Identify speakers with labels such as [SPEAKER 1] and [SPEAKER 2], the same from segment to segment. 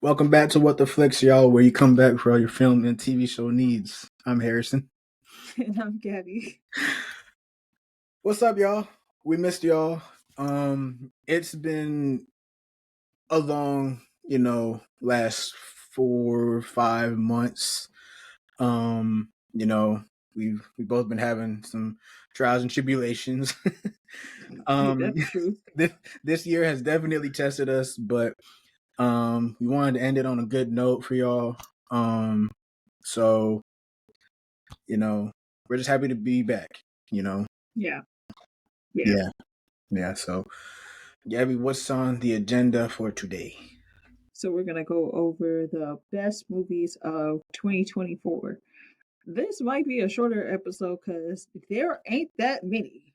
[SPEAKER 1] Welcome back to What the Flicks, y'all, where you come back for all your film and TV show needs. I'm Harrison.
[SPEAKER 2] And I'm Gabi.
[SPEAKER 1] What's up, y'all? We missed y'all. It's been a long, last 4 or 5 months. Um, you know, we've both been having some trials and tribulations.
[SPEAKER 2] That's true.
[SPEAKER 1] This year has definitely tested us, but we wanted to end it on a good note for y'all. So we're just happy to be back.
[SPEAKER 2] Yeah.
[SPEAKER 1] Yeah. So, Gabby, what's on the agenda for today?
[SPEAKER 2] So we're gonna go over the best movies of 2024. This might be a shorter episode because there ain't that many.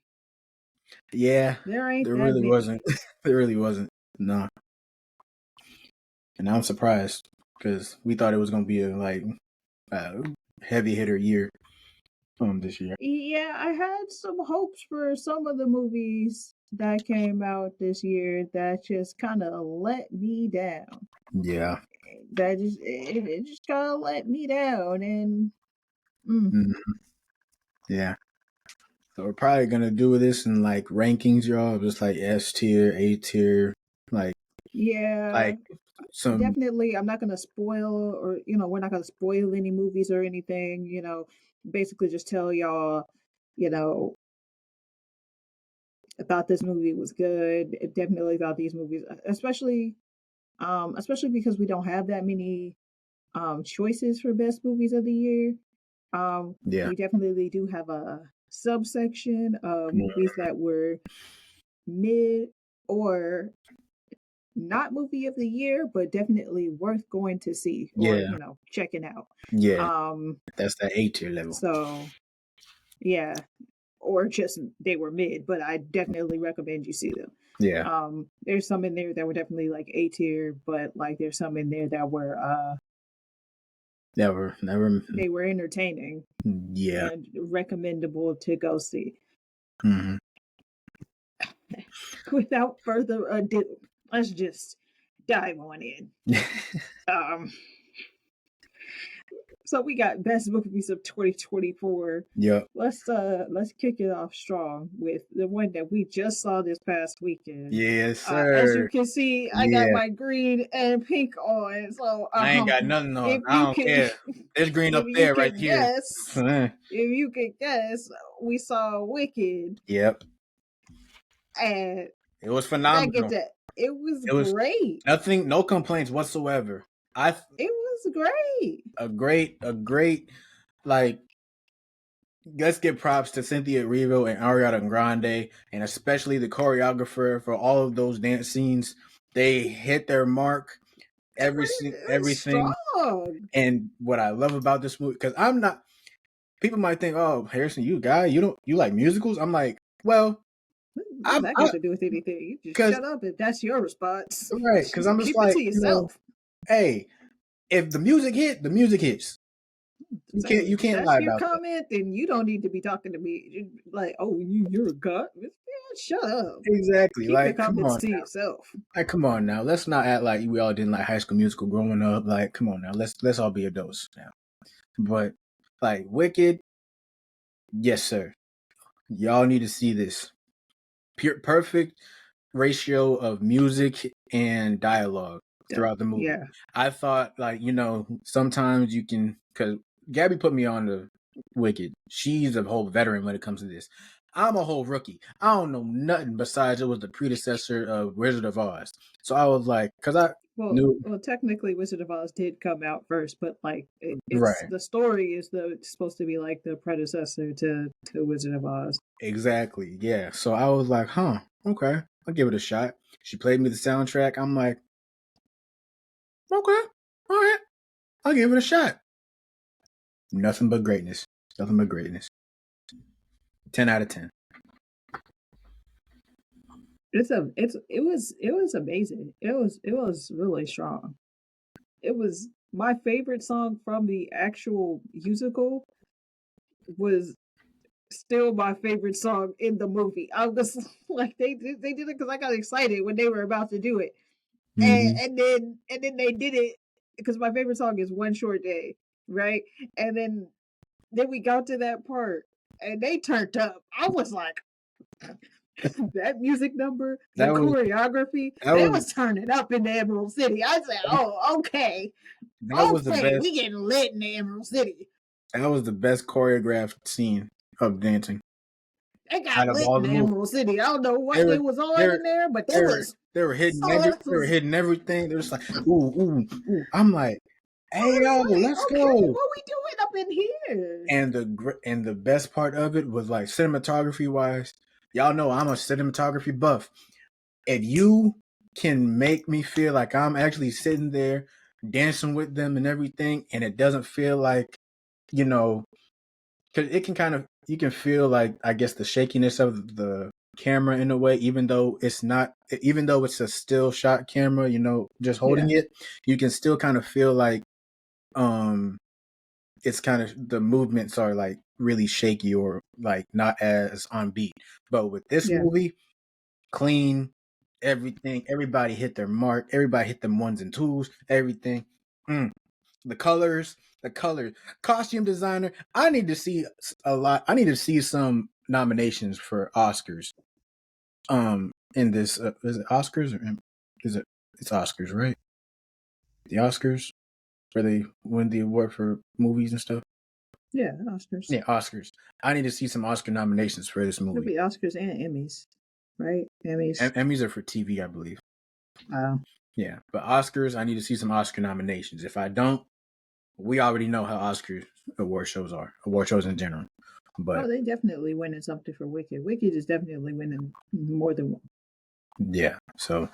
[SPEAKER 1] Yeah,
[SPEAKER 2] There ain't
[SPEAKER 1] there
[SPEAKER 2] that
[SPEAKER 1] really
[SPEAKER 2] many.
[SPEAKER 1] wasn't. There really wasn't. No, and I'm surprised because we thought it was gonna be a heavy hitter year this year.
[SPEAKER 2] Yeah, I had some hopes for some of the movies that came out this year that just kind of let me down.
[SPEAKER 1] Yeah.
[SPEAKER 2] It just kind of let me down, and mm,
[SPEAKER 1] Mhm. Yeah. So we're probably gonna do this in like rankings, y'all, just like S tier, A tier, like
[SPEAKER 2] yeah,
[SPEAKER 1] like some.
[SPEAKER 2] definitely. I'm not gonna spoil, or we're not gonna spoil any movies or anything. Basically just tell y'all, you know, thought this movie was good. Definitely thought these movies, especially because we don't have that many choices for best movies of the year.
[SPEAKER 1] Yeah.
[SPEAKER 2] We definitely do have a subsection of
[SPEAKER 1] Mm.
[SPEAKER 2] movies that were mid or not movie of the year, but definitely worth going to see or
[SPEAKER 1] Yeah.
[SPEAKER 2] checking out.
[SPEAKER 1] Yeah.
[SPEAKER 2] Um,
[SPEAKER 1] That's that A tier level.
[SPEAKER 2] so yeah, or just they were mid, but I definitely recommend you see them.
[SPEAKER 1] Yeah.
[SPEAKER 2] There's some in there that were definitely like A tier, but like there's some in there that were
[SPEAKER 1] Never.
[SPEAKER 2] they were entertaining
[SPEAKER 1] Yeah.
[SPEAKER 2] and recommendable to go see.
[SPEAKER 1] Hmm.
[SPEAKER 2] Without further ado, let's just dive on in. Um, so we got best movies of 2024.
[SPEAKER 1] Yep.
[SPEAKER 2] Let's kick it off strong with the one that we just saw this past weekend.
[SPEAKER 1] Yes,
[SPEAKER 2] As you
[SPEAKER 1] sir.
[SPEAKER 2] can see, I got
[SPEAKER 1] Yeah.
[SPEAKER 2] my green and pink on. So
[SPEAKER 1] I ain't got nothing on.
[SPEAKER 2] if
[SPEAKER 1] I
[SPEAKER 2] you
[SPEAKER 1] don't
[SPEAKER 2] can
[SPEAKER 1] care. There's green up
[SPEAKER 2] if you
[SPEAKER 1] there, right
[SPEAKER 2] can
[SPEAKER 1] here.
[SPEAKER 2] guess, we saw Wicked,
[SPEAKER 1] Yep.
[SPEAKER 2] and
[SPEAKER 1] It was
[SPEAKER 2] that gets
[SPEAKER 1] phenomenal.
[SPEAKER 2] it. It was
[SPEAKER 1] It was
[SPEAKER 2] great.
[SPEAKER 1] nothing, no complaints whatsoever. I
[SPEAKER 2] It was great.
[SPEAKER 1] a great like. Let's give props to Cynthia Erivo and Ariana Grande, and especially the choreographer for all of those dance scenes. They hit their mark.
[SPEAKER 2] It was
[SPEAKER 1] Everything.
[SPEAKER 2] strong.
[SPEAKER 1] And what I love about this movie, because I'm not. People might think, "Oh, Harrison, you a guy, you like musicals." I'm like, well,
[SPEAKER 2] What does
[SPEAKER 1] I'm
[SPEAKER 2] that got to do with anything? You just
[SPEAKER 1] because
[SPEAKER 2] shut up if that's your response.
[SPEAKER 1] right, because I'm just
[SPEAKER 2] Keep it
[SPEAKER 1] like,
[SPEAKER 2] to yourself.
[SPEAKER 1] hey, if the music hit, the music hits. You can't
[SPEAKER 2] Say
[SPEAKER 1] you
[SPEAKER 2] if
[SPEAKER 1] can't
[SPEAKER 2] that's
[SPEAKER 1] lie
[SPEAKER 2] your
[SPEAKER 1] about that.
[SPEAKER 2] comment, then you don't need to be talking to me like, oh, you're a god. Man, shut up.
[SPEAKER 1] Exactly.
[SPEAKER 2] Keep your
[SPEAKER 1] Like, come
[SPEAKER 2] comments
[SPEAKER 1] on
[SPEAKER 2] to
[SPEAKER 1] now.
[SPEAKER 2] yourself.
[SPEAKER 1] Like, come on now. Let's not act like we all didn't like High School Musical growing up. Like, come on now. Let's all be adults now. But like Wicked, yes, sir. Y'all need to see this. Pure perfect ratio of music and dialogue throughout the movie.
[SPEAKER 2] Yeah.
[SPEAKER 1] I thought like, sometimes you can cause Gabby put me on to Wicked. She's a whole veteran when it comes to this. I'm a whole rookie. I don't know nothing besides it was the predecessor of Wizard of Oz. So I was like, cause I knew
[SPEAKER 2] Well, technically, Wizard of Oz did come out first, but like it's
[SPEAKER 1] right.
[SPEAKER 2] the story is it's supposed to be like the predecessor to Wizard of Oz.
[SPEAKER 1] Exactly. Yeah. So I was like, huh, okay. I'll give it a shot. She played me the soundtrack. I'm like, okay, all right. I'll give it a shot. Nothing but greatness. Nothing but greatness. 10 out of 10.
[SPEAKER 2] It was amazing. It was really strong. It was my favorite song from the actual musical was still my favorite song in the movie. I was like they did it because I got excited when they were about to do it.
[SPEAKER 1] Mm-hmm.
[SPEAKER 2] and then they did it because my favorite song is One Short Day, right? And then we got to that part and they turned up. I was like, that music number, the
[SPEAKER 1] That was
[SPEAKER 2] choreography,
[SPEAKER 1] that
[SPEAKER 2] they
[SPEAKER 1] was
[SPEAKER 2] was turning up in the Emerald City. I said, oh, okay.
[SPEAKER 1] that was the
[SPEAKER 2] Okay,
[SPEAKER 1] best.
[SPEAKER 2] we getting lit in the Emerald City.
[SPEAKER 1] That was the best choreographed scene of dancing
[SPEAKER 2] They got
[SPEAKER 1] out of
[SPEAKER 2] lit
[SPEAKER 1] all
[SPEAKER 2] in
[SPEAKER 1] the
[SPEAKER 2] the
[SPEAKER 1] movies.
[SPEAKER 2] Emerald City. I don't know
[SPEAKER 1] They
[SPEAKER 2] what they
[SPEAKER 1] were
[SPEAKER 2] was
[SPEAKER 1] they
[SPEAKER 2] on
[SPEAKER 1] were
[SPEAKER 2] in there, but
[SPEAKER 1] they were they were hitting they were
[SPEAKER 2] was
[SPEAKER 1] hitting everything. They're just like ooh ooh ooh. I'm like, hey yo, let's
[SPEAKER 2] okay,
[SPEAKER 1] go.
[SPEAKER 2] what we doing up in here?
[SPEAKER 1] And the best part of it was like cinematography wise. Y'all know I'm a cinematography buff. If you can make me feel like I'm actually sitting there dancing with them and everything, and it doesn't feel like, you know, because it can kind of, you can feel like, I guess, the shakiness of the camera in a way, even though it's not, even though it's a still shot camera, just holding
[SPEAKER 2] Yeah,
[SPEAKER 1] it, you can still kind of feel like, um, it's kind of the movements are like really shaky or like not as on beat. But with this
[SPEAKER 2] yeah,
[SPEAKER 1] movie, clean, everything, everybody hit their mark, everybody hit them ones and twos, everything. Mm. The colors, costume designer. I need to see a lot. I need to see some nominations for Oscars. In this, is it Oscars or is it? It's Oscars, right? The Oscars where they win the award for movies and stuff.
[SPEAKER 2] yeah. Oscars.
[SPEAKER 1] Yeah, Oscars. I need to see some Oscar nominations for this
[SPEAKER 2] It'll
[SPEAKER 1] movie.
[SPEAKER 2] be Oscars and Emmys, right? Emmys.
[SPEAKER 1] Emmys are for TV, I believe.
[SPEAKER 2] Uh,
[SPEAKER 1] Yeah, but Oscars, I need to see some Oscar nominations. If I don't, we already know how Oscar award shows in general.
[SPEAKER 2] oh,
[SPEAKER 1] But
[SPEAKER 2] they definitely winning something for Wicked. Wicked is definitely winning more than one.
[SPEAKER 1] yeah, so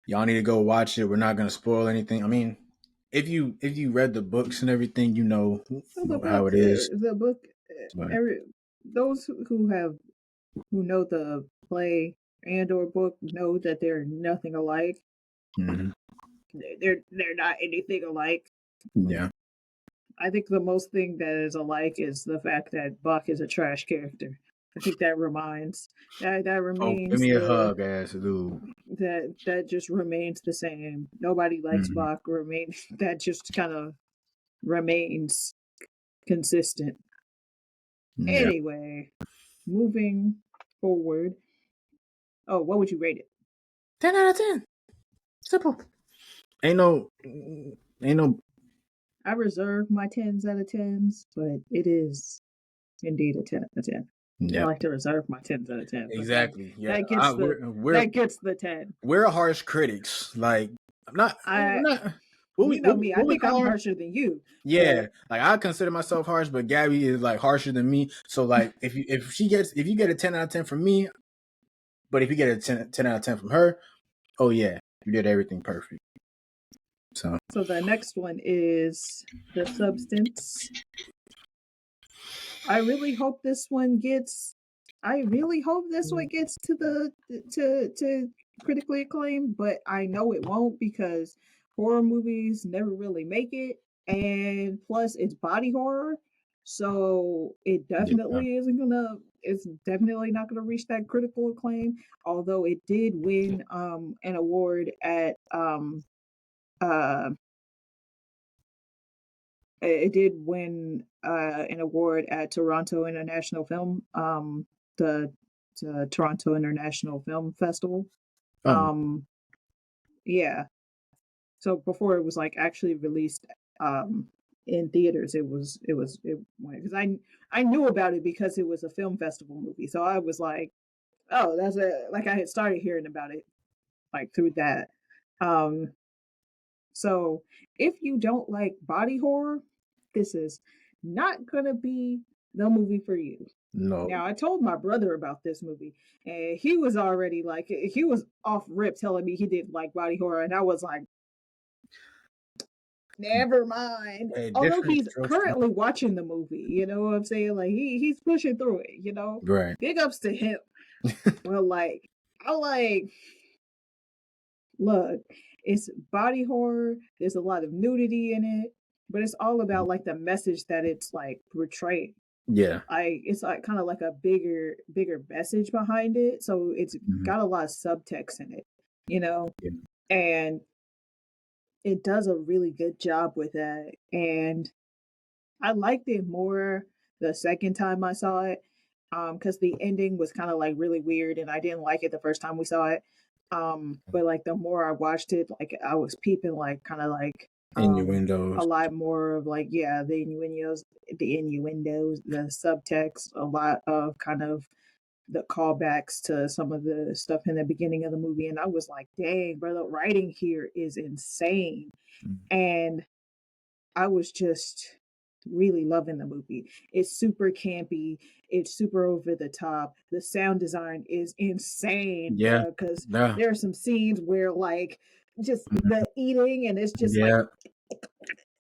[SPEAKER 1] y'all need to go watch it. We're not gonna spoil anything. I mean, if you read the books and everything,
[SPEAKER 2] So the
[SPEAKER 1] how
[SPEAKER 2] book,
[SPEAKER 1] it is. But
[SPEAKER 2] every those who know the play and or book know that they're nothing alike.
[SPEAKER 1] mhm,
[SPEAKER 2] They're not anything alike.
[SPEAKER 1] yeah.
[SPEAKER 2] I think the most thing that is alike is the fact that Buck is a trash character. I think that
[SPEAKER 1] Oh, give
[SPEAKER 2] remains
[SPEAKER 1] me a
[SPEAKER 2] the
[SPEAKER 1] hug, ass dude.
[SPEAKER 2] that just remains the same. Nobody likes
[SPEAKER 1] Mhm,
[SPEAKER 2] Buck. Remain that just kind of remains consistent.
[SPEAKER 1] yeah.
[SPEAKER 2] Anyway, moving forward. Oh, what would you rate it?
[SPEAKER 1] 10 out of 10. Simple. Ain't no.
[SPEAKER 2] I reserve my tens out of tens, but it is indeed a 10 out of 10. I
[SPEAKER 1] Yeah,
[SPEAKER 2] like to reserve my tens out of 10, but
[SPEAKER 1] exactly. Yeah,
[SPEAKER 2] that gets
[SPEAKER 1] we're
[SPEAKER 2] that gets the 10.
[SPEAKER 1] we're harsh critics. Like I'm
[SPEAKER 2] I
[SPEAKER 1] not.
[SPEAKER 2] You know me, I
[SPEAKER 1] What we
[SPEAKER 2] think I'm
[SPEAKER 1] call her?
[SPEAKER 2] harsher than you,
[SPEAKER 1] Yeah,
[SPEAKER 2] but
[SPEAKER 1] like I consider myself harsh, but Gabby is like harsher than me. So like, if you get a 10 out of 10 from me, but if you get a 10 out of 10 from her, oh yeah, you did everything perfect. So
[SPEAKER 2] so the next one is The Substance. I really hope this one gets I really hope this one gets to the to critically acclaimed, but I know it won't because horror movies never really make it, and plus it's body horror, so
[SPEAKER 1] yeah.
[SPEAKER 2] it's definitely not gonna reach that critical acclaim. Although it did win an award at uh it did win an award at Toronto International Film, the, the Toronto International Film Festival.
[SPEAKER 1] Oh
[SPEAKER 2] Um, yeah. So before it was like actually released in theaters, it because I knew about it because it was a film festival movie. So I was like, oh, like I had started hearing about it like through that. Um, So if you don't like body horror, this is not gonna be the movie for you.
[SPEAKER 1] no,
[SPEAKER 2] Now I told my brother about this movie, and he was already like he was off rip telling me he didn't like body horror, and I was like, never mind.
[SPEAKER 1] a
[SPEAKER 2] Although
[SPEAKER 1] different
[SPEAKER 2] he's
[SPEAKER 1] strokes.
[SPEAKER 2] currently watching the movie, you know what I'm saying? Like he's pushing through it,
[SPEAKER 1] Right.
[SPEAKER 2] Big ups to him. Well, like I like look, it's body horror. There's a lot of nudity in it, but it's all about like the message that it's like portraying.
[SPEAKER 1] Yeah.
[SPEAKER 2] Like it's like kind of like a bigger message behind it. So it's
[SPEAKER 1] Mhm.
[SPEAKER 2] got a lot of subtext in it, you know.
[SPEAKER 1] Yeah.
[SPEAKER 2] and it does a really good job with that. And I liked it more the second time I saw it, because the ending was kind of like really weird, and I didn't like it the first time we saw it. But like the more I watched it, like I was peeping, like kind of like a
[SPEAKER 1] Innuendos.
[SPEAKER 2] lot more of like, yeah, the innuendos, the subtext, a lot of kind of the callbacks to some of the stuff in the beginning of the movie, and I was like, dang, bro, the writing here is insane. And I was just really loving the movie. It's super campy. It's super over the top. The sound design is insane,
[SPEAKER 1] Yeah.
[SPEAKER 2] bro. Because
[SPEAKER 1] Yeah.
[SPEAKER 2] there are some scenes where, like, just
[SPEAKER 1] Mhm.
[SPEAKER 2] the eating and it's just like
[SPEAKER 1] Yeah.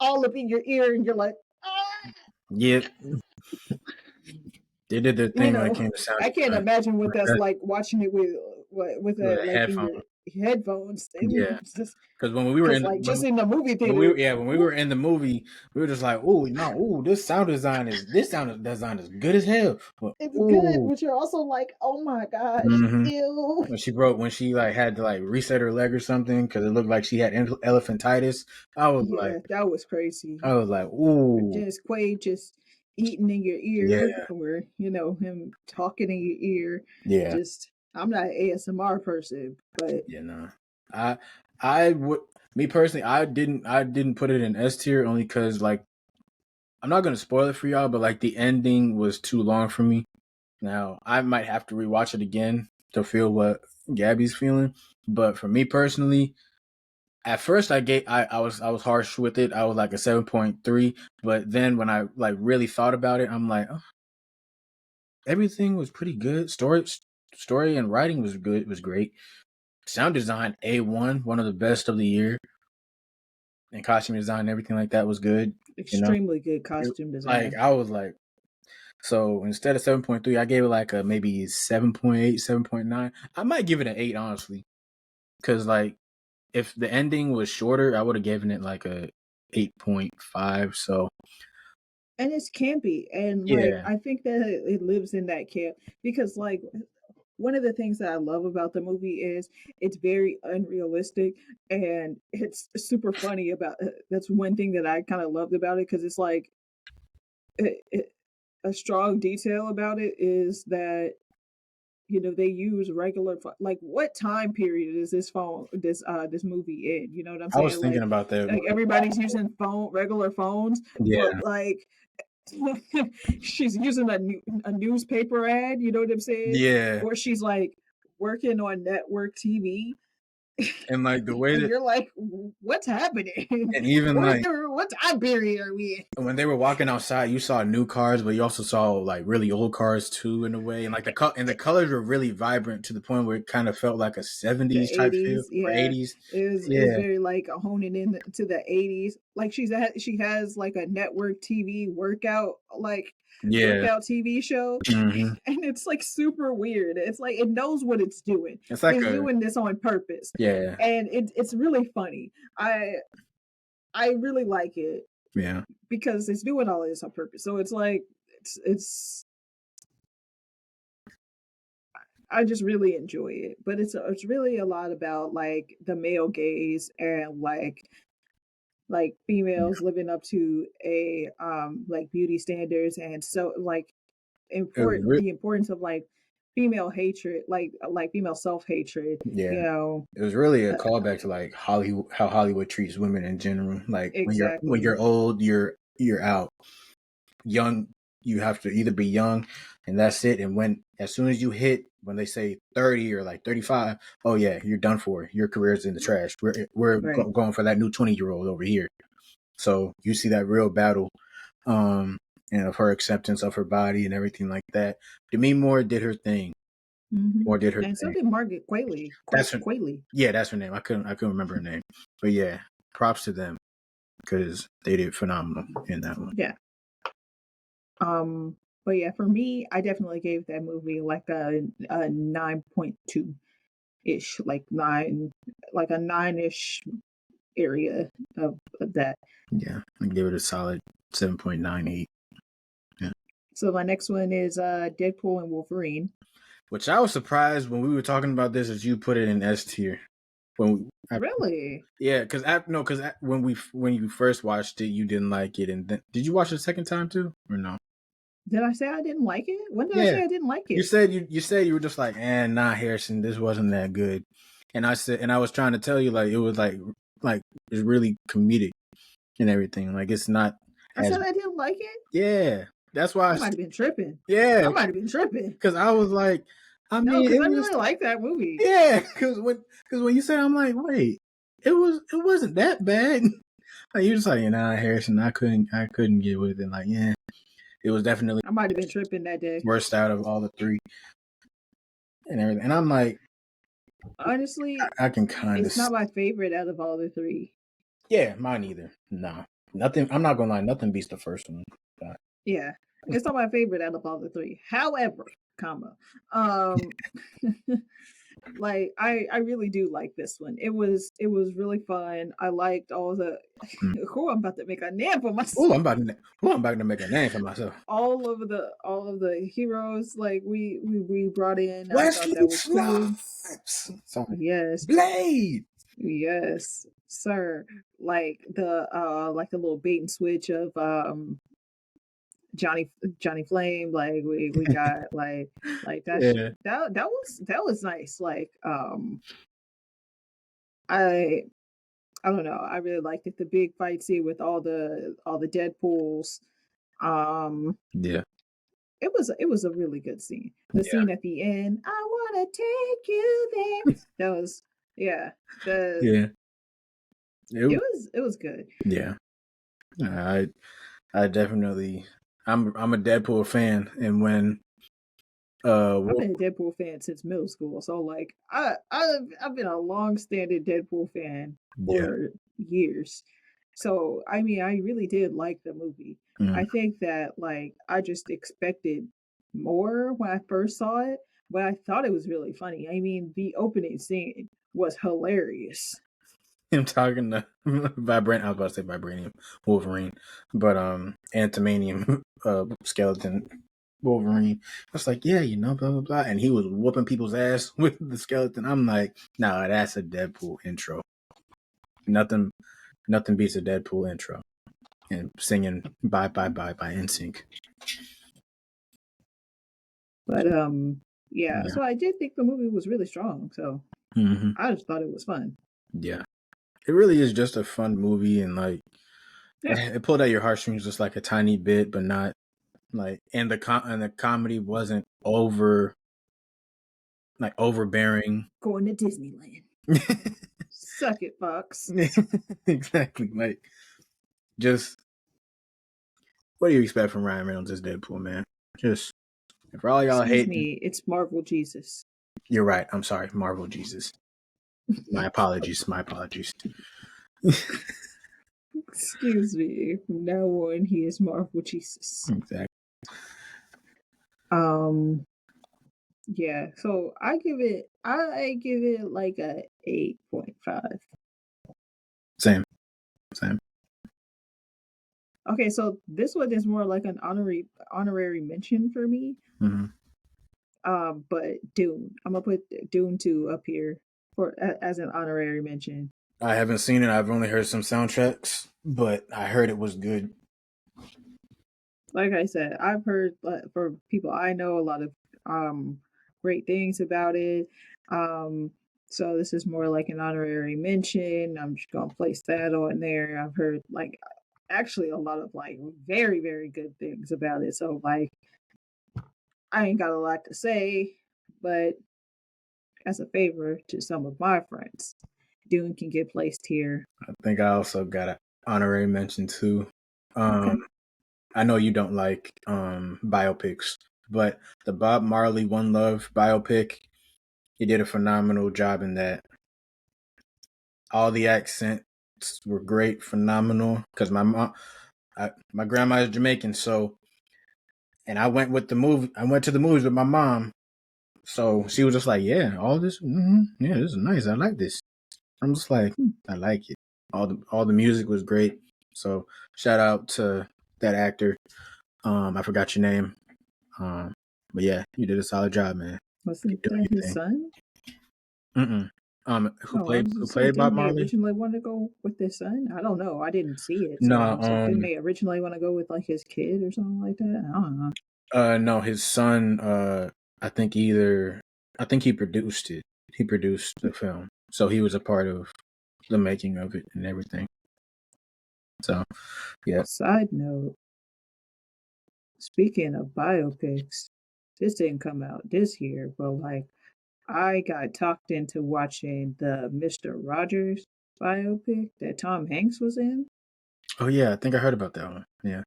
[SPEAKER 2] all up in your ear, and you're like, ah,
[SPEAKER 1] Yeah. They did their
[SPEAKER 2] you
[SPEAKER 1] thing when it
[SPEAKER 2] know.
[SPEAKER 1] came to sound
[SPEAKER 2] I can't
[SPEAKER 1] design.
[SPEAKER 2] imagine what that's
[SPEAKER 1] That-
[SPEAKER 2] like watching it with
[SPEAKER 1] with
[SPEAKER 2] a
[SPEAKER 1] a
[SPEAKER 2] like in
[SPEAKER 1] headphone.
[SPEAKER 2] your headphones.
[SPEAKER 1] Yeah.
[SPEAKER 2] And just
[SPEAKER 1] Because when we were
[SPEAKER 2] because
[SPEAKER 1] in
[SPEAKER 2] like just in the movie theater,
[SPEAKER 1] when we were in the movie, we were just like, oh no, oh this sound design is good as hell. But
[SPEAKER 2] it's good,
[SPEAKER 1] ooh,
[SPEAKER 2] but you're also like, oh my gosh,
[SPEAKER 1] hmm
[SPEAKER 2] ew.
[SPEAKER 1] when she like had to like reset her leg or something because it looked like she had elephantitis.
[SPEAKER 2] Yeah, that was crazy.
[SPEAKER 1] I was like,
[SPEAKER 2] Or
[SPEAKER 1] ooh,
[SPEAKER 2] just Quaid just eating in your
[SPEAKER 1] yeah,
[SPEAKER 2] ear, or him talking in your ear.
[SPEAKER 1] yeah,
[SPEAKER 2] Just I'm not an ASMR person, but
[SPEAKER 1] yeah. Nah, I I would me personally, I didn't put it in S tier only because like I'm not gonna spoil it for y'all, but like the ending was too long for me. Now, I might have to rewatch it again to feel what Gabby's feeling. But for me personally, at first I was harsh with it. I was like a 7.3, but then when I like really thought about it, I'm like, oh, everything was pretty good. Story and writing was good, was great. Sound design A1, one of the best of the year. And costume design and everything like that was good, you know.
[SPEAKER 2] extremely good
[SPEAKER 1] It,
[SPEAKER 2] costume
[SPEAKER 1] like
[SPEAKER 2] design.
[SPEAKER 1] I was like so instead of 7.3, I gave it like a maybe 7.8, 7.9. I might give it an 8 honestly. Cause like if the ending was shorter, I would have given it like a 8.5. So
[SPEAKER 2] And it's campy, and like
[SPEAKER 1] yeah,
[SPEAKER 2] I think that it lives in that camp because like one of the things that I love about the movie is it's very unrealistic, and it's super funny about that's one thing that I kind of loved about it, because it's like it, a strong detail about it is that they use regular like what time period is this movie in, you know what I'm
[SPEAKER 1] I was
[SPEAKER 2] saying,
[SPEAKER 1] thinking about that.
[SPEAKER 2] like everybody's using regular phones, but
[SPEAKER 1] Yeah,
[SPEAKER 2] like she's using a newspaper ad, you know what I'm saying,
[SPEAKER 1] yeah,
[SPEAKER 2] or she's like working on network TV,
[SPEAKER 1] and like the way
[SPEAKER 2] and
[SPEAKER 1] that,
[SPEAKER 2] you're like, what's happening?
[SPEAKER 1] and even
[SPEAKER 2] what
[SPEAKER 1] like
[SPEAKER 2] what time period are we
[SPEAKER 1] when they were walking outside, you saw new cars, but you also saw like really old cars too, in a way. And like the colors were really vibrant to the point where it kind of felt like a
[SPEAKER 2] the
[SPEAKER 1] '70s type feel
[SPEAKER 2] 80s,
[SPEAKER 1] or
[SPEAKER 2] yeah,
[SPEAKER 1] '80s.
[SPEAKER 2] it was
[SPEAKER 1] Yeah,
[SPEAKER 2] very like honing in to the 80s, like she has like a network TV
[SPEAKER 1] yeah.
[SPEAKER 2] workout TV show,
[SPEAKER 1] Hmm.
[SPEAKER 2] and it's like super weird. It's like it knows what it's doing.
[SPEAKER 1] It's like
[SPEAKER 2] It's
[SPEAKER 1] a
[SPEAKER 2] doing this on purpose,
[SPEAKER 1] yeah,
[SPEAKER 2] and it's really funny. I really like it
[SPEAKER 1] yeah.
[SPEAKER 2] because it's doing all this on purpose. So it's like it's I just really enjoy it. But it's really a lot about like the male gaze, and like females living up to a like beauty standards, and so like
[SPEAKER 1] It was
[SPEAKER 2] the importance of like female hatred, like female self-hatred,
[SPEAKER 1] yeah.
[SPEAKER 2] you know.
[SPEAKER 1] It was really a
[SPEAKER 2] uh,
[SPEAKER 1] callback to like Hollywood, how Hollywood treats women in general. Like when
[SPEAKER 2] exactly.
[SPEAKER 1] you're old, you're out. Young, you have to either be young, and that's it. And when as soon as you hit when they say 30 or like 35, oh yeah, you're done for. Your career's in the trash.
[SPEAKER 2] Right.
[SPEAKER 1] Going for that new 20-year-old over here. So you see that real battle, um, and of her acceptance of her body and everything like that. Demi Moore did her thing.
[SPEAKER 2] Hmm.
[SPEAKER 1] Moore did her
[SPEAKER 2] And so
[SPEAKER 1] thing.
[SPEAKER 2] did Margaret Qualley.
[SPEAKER 1] That's her.
[SPEAKER 2] Qualley.
[SPEAKER 1] Yeah, that's her name. I couldn't remember her name, but yeah, props to them because they did phenomenal in that one.
[SPEAKER 2] Yeah. But yeah, for me, I definitely gave that movie like a 9.2 ish, like nine, like a nine ish area of that.
[SPEAKER 1] Yeah, I give it a solid 7.98. Yeah,
[SPEAKER 2] So my next one is Deadpool and Wolverine.
[SPEAKER 1] which I was surprised when we were talking about this as you put it in S tier.
[SPEAKER 2] Really?
[SPEAKER 1] Yeah, because when you first watched it, you didn't like it, and then did you watch it a second time too, or no?
[SPEAKER 2] Did I say I didn't like it? When did I
[SPEAKER 1] Yeah,
[SPEAKER 2] say I didn't like
[SPEAKER 1] you
[SPEAKER 2] it?
[SPEAKER 1] said you said you were just like, nah, Harrison, this wasn't that good, and I was trying to tell you like it was like it's really comedic and everything, like it's not
[SPEAKER 2] I
[SPEAKER 1] as
[SPEAKER 2] said I didn't like it?
[SPEAKER 1] yeah. That's why
[SPEAKER 2] I might have been tripping.
[SPEAKER 1] yeah,
[SPEAKER 2] I might have been tripping.
[SPEAKER 1] because I was like, I
[SPEAKER 2] No,
[SPEAKER 1] mean,
[SPEAKER 2] because
[SPEAKER 1] it
[SPEAKER 2] I
[SPEAKER 1] was
[SPEAKER 2] really like that movie.
[SPEAKER 1] yeah, because when you said, I'm like, wait, it wasn't that bad. Like you're just like, nah, Harrison, I couldn't get with it. Like, yeah, it was definitely
[SPEAKER 2] I might have been tripping that day.
[SPEAKER 1] worst out of all the three and everything. And I'm like,
[SPEAKER 2] Honestly,
[SPEAKER 1] I can kind of,
[SPEAKER 2] it's not my favorite out of all the three.
[SPEAKER 1] yeah, mine either. Nah, nothing. I'm not gonna lie, nothing beats the first one.
[SPEAKER 2] Yeah, it's not my favorite out of all the three. However, um, like I really do like this one. It was really fun. I liked all the. Oh, I'm about to make a name for myself.
[SPEAKER 1] I'm about to make a name for myself.
[SPEAKER 2] All of the heroes like we brought in. I thought
[SPEAKER 1] Wesley
[SPEAKER 2] that was cool.
[SPEAKER 1] Snipes. Sorry,
[SPEAKER 2] Yes,
[SPEAKER 1] Blade.
[SPEAKER 2] yes, sir. Like the little bait and switch of Johnny Johnny Flame. Like we got like
[SPEAKER 1] Yeah,
[SPEAKER 2] that was nice. Like I I don't know. I really liked it. The big fight scene with all the Deadpools. Um
[SPEAKER 1] yeah,
[SPEAKER 2] it was a really good scene. The
[SPEAKER 1] yeah,
[SPEAKER 2] scene at the end, I wanna take you there. That was yeah. The
[SPEAKER 1] yeah.
[SPEAKER 2] it was good.
[SPEAKER 1] Yeah. I I definitely I'm a Deadpool fan, and when
[SPEAKER 2] I've
[SPEAKER 1] Wolf,
[SPEAKER 2] been a Deadpool fan since middle school, so like I've been a long-standing Deadpool fan
[SPEAKER 1] yeah,
[SPEAKER 2] for years. So I mean, I really did like the movie.
[SPEAKER 1] mm,
[SPEAKER 2] I think that like I just expected more when I first saw it, but I thought it was really funny. I mean, the opening scene was hilarious.
[SPEAKER 1] him talking to Vibrant. I was about to say Vibranium Wolverine, but Antimanium skeleton Wolverine. I was like, yeah, blah blah blah, and he was whooping people's ass with the skeleton. I'm like, nah, that's a Deadpool intro. Nothing, nothing beats a Deadpool intro and singing "Bye Bye Bye" by NSYNC.
[SPEAKER 2] But yeah,
[SPEAKER 1] Yeah,
[SPEAKER 2] so I did think the movie was really strong. So
[SPEAKER 1] hmm
[SPEAKER 2] I just thought it was fun.
[SPEAKER 1] yeah. It really is just a fun movie, and like
[SPEAKER 2] Yeah,
[SPEAKER 1] it pulled at your heartstrings just like a tiny bit, but not like and the comedy wasn't overbearing.
[SPEAKER 2] going to Disneyland. Suck it, Fox.
[SPEAKER 1] Exactly. Like just what do you expect from Ryan Reynolds as Deadpool, man? Just for all y'all
[SPEAKER 2] Excuse
[SPEAKER 1] hating,
[SPEAKER 2] me, it's Marvel Jesus.
[SPEAKER 1] you're right. I'm sorry, Marvel Jesus. My apologies. My apologies.
[SPEAKER 2] Excuse me. From now on, he is Marvel Jesus.
[SPEAKER 1] Exactly.
[SPEAKER 2] Um, yeah. So I give it like a 8.5.
[SPEAKER 1] Same. Same.
[SPEAKER 2] Okay, so this one is more like an honorary mention for me.
[SPEAKER 1] Mm-hmm.
[SPEAKER 2] But Dune. I'm gonna put Dune 2 up here as an honorary mention.
[SPEAKER 1] I haven't seen it. I've only heard some soundtracks, but I heard it was good.
[SPEAKER 2] Like I said, I've heard for people I know a lot of great things about it. Um, so this is more like an honorary mention. I'm just gonna place that on there. I've heard like actually a lot of like very very good things about it. So like I ain't got a lot to say, but as a favor to some of my friends, Dune can get placed here.
[SPEAKER 1] I think I also got an honorary mention too. Um,
[SPEAKER 2] Okay.
[SPEAKER 1] I know you don't like biopics, but the Bob Marley One Love biopic, he did a phenomenal job in that. All the accents were great, phenomenal. Because my grandma is Jamaican, so and I went with the movie. I went to the movies with my mom, so she was just like, "Yeah, all this, yeah, this is nice. I like this." I'm just like,
[SPEAKER 2] Hmm.
[SPEAKER 1] I like it. All the music was great. So shout out to that actor. I forgot your name. But yeah, you did a solid job, man. Keep
[SPEAKER 2] Wasn't
[SPEAKER 1] doing
[SPEAKER 2] that
[SPEAKER 1] your
[SPEAKER 2] his
[SPEAKER 1] thing.
[SPEAKER 2] son?
[SPEAKER 1] Mm-mm. Who
[SPEAKER 2] No, I
[SPEAKER 1] played
[SPEAKER 2] was
[SPEAKER 1] who
[SPEAKER 2] gonna say,
[SPEAKER 1] played Bob
[SPEAKER 2] didn't they
[SPEAKER 1] Marley?
[SPEAKER 2] originally want to go with their son? I don't know. I didn't see it, so
[SPEAKER 1] No,
[SPEAKER 2] I'm just like, didn't they originally want to go with like his kid or something like that? I don't know.
[SPEAKER 1] no, his son. I think either. I think he produced it. He produced the film, so he was a part of the making of it and everything. So, yeah.
[SPEAKER 2] Side note: speaking of biopics, this didn't come out this year, but like I got talked into watching the Mr. Rogers biopic that Tom Hanks was in.
[SPEAKER 1] Oh yeah, I think I heard about that one. Yeah,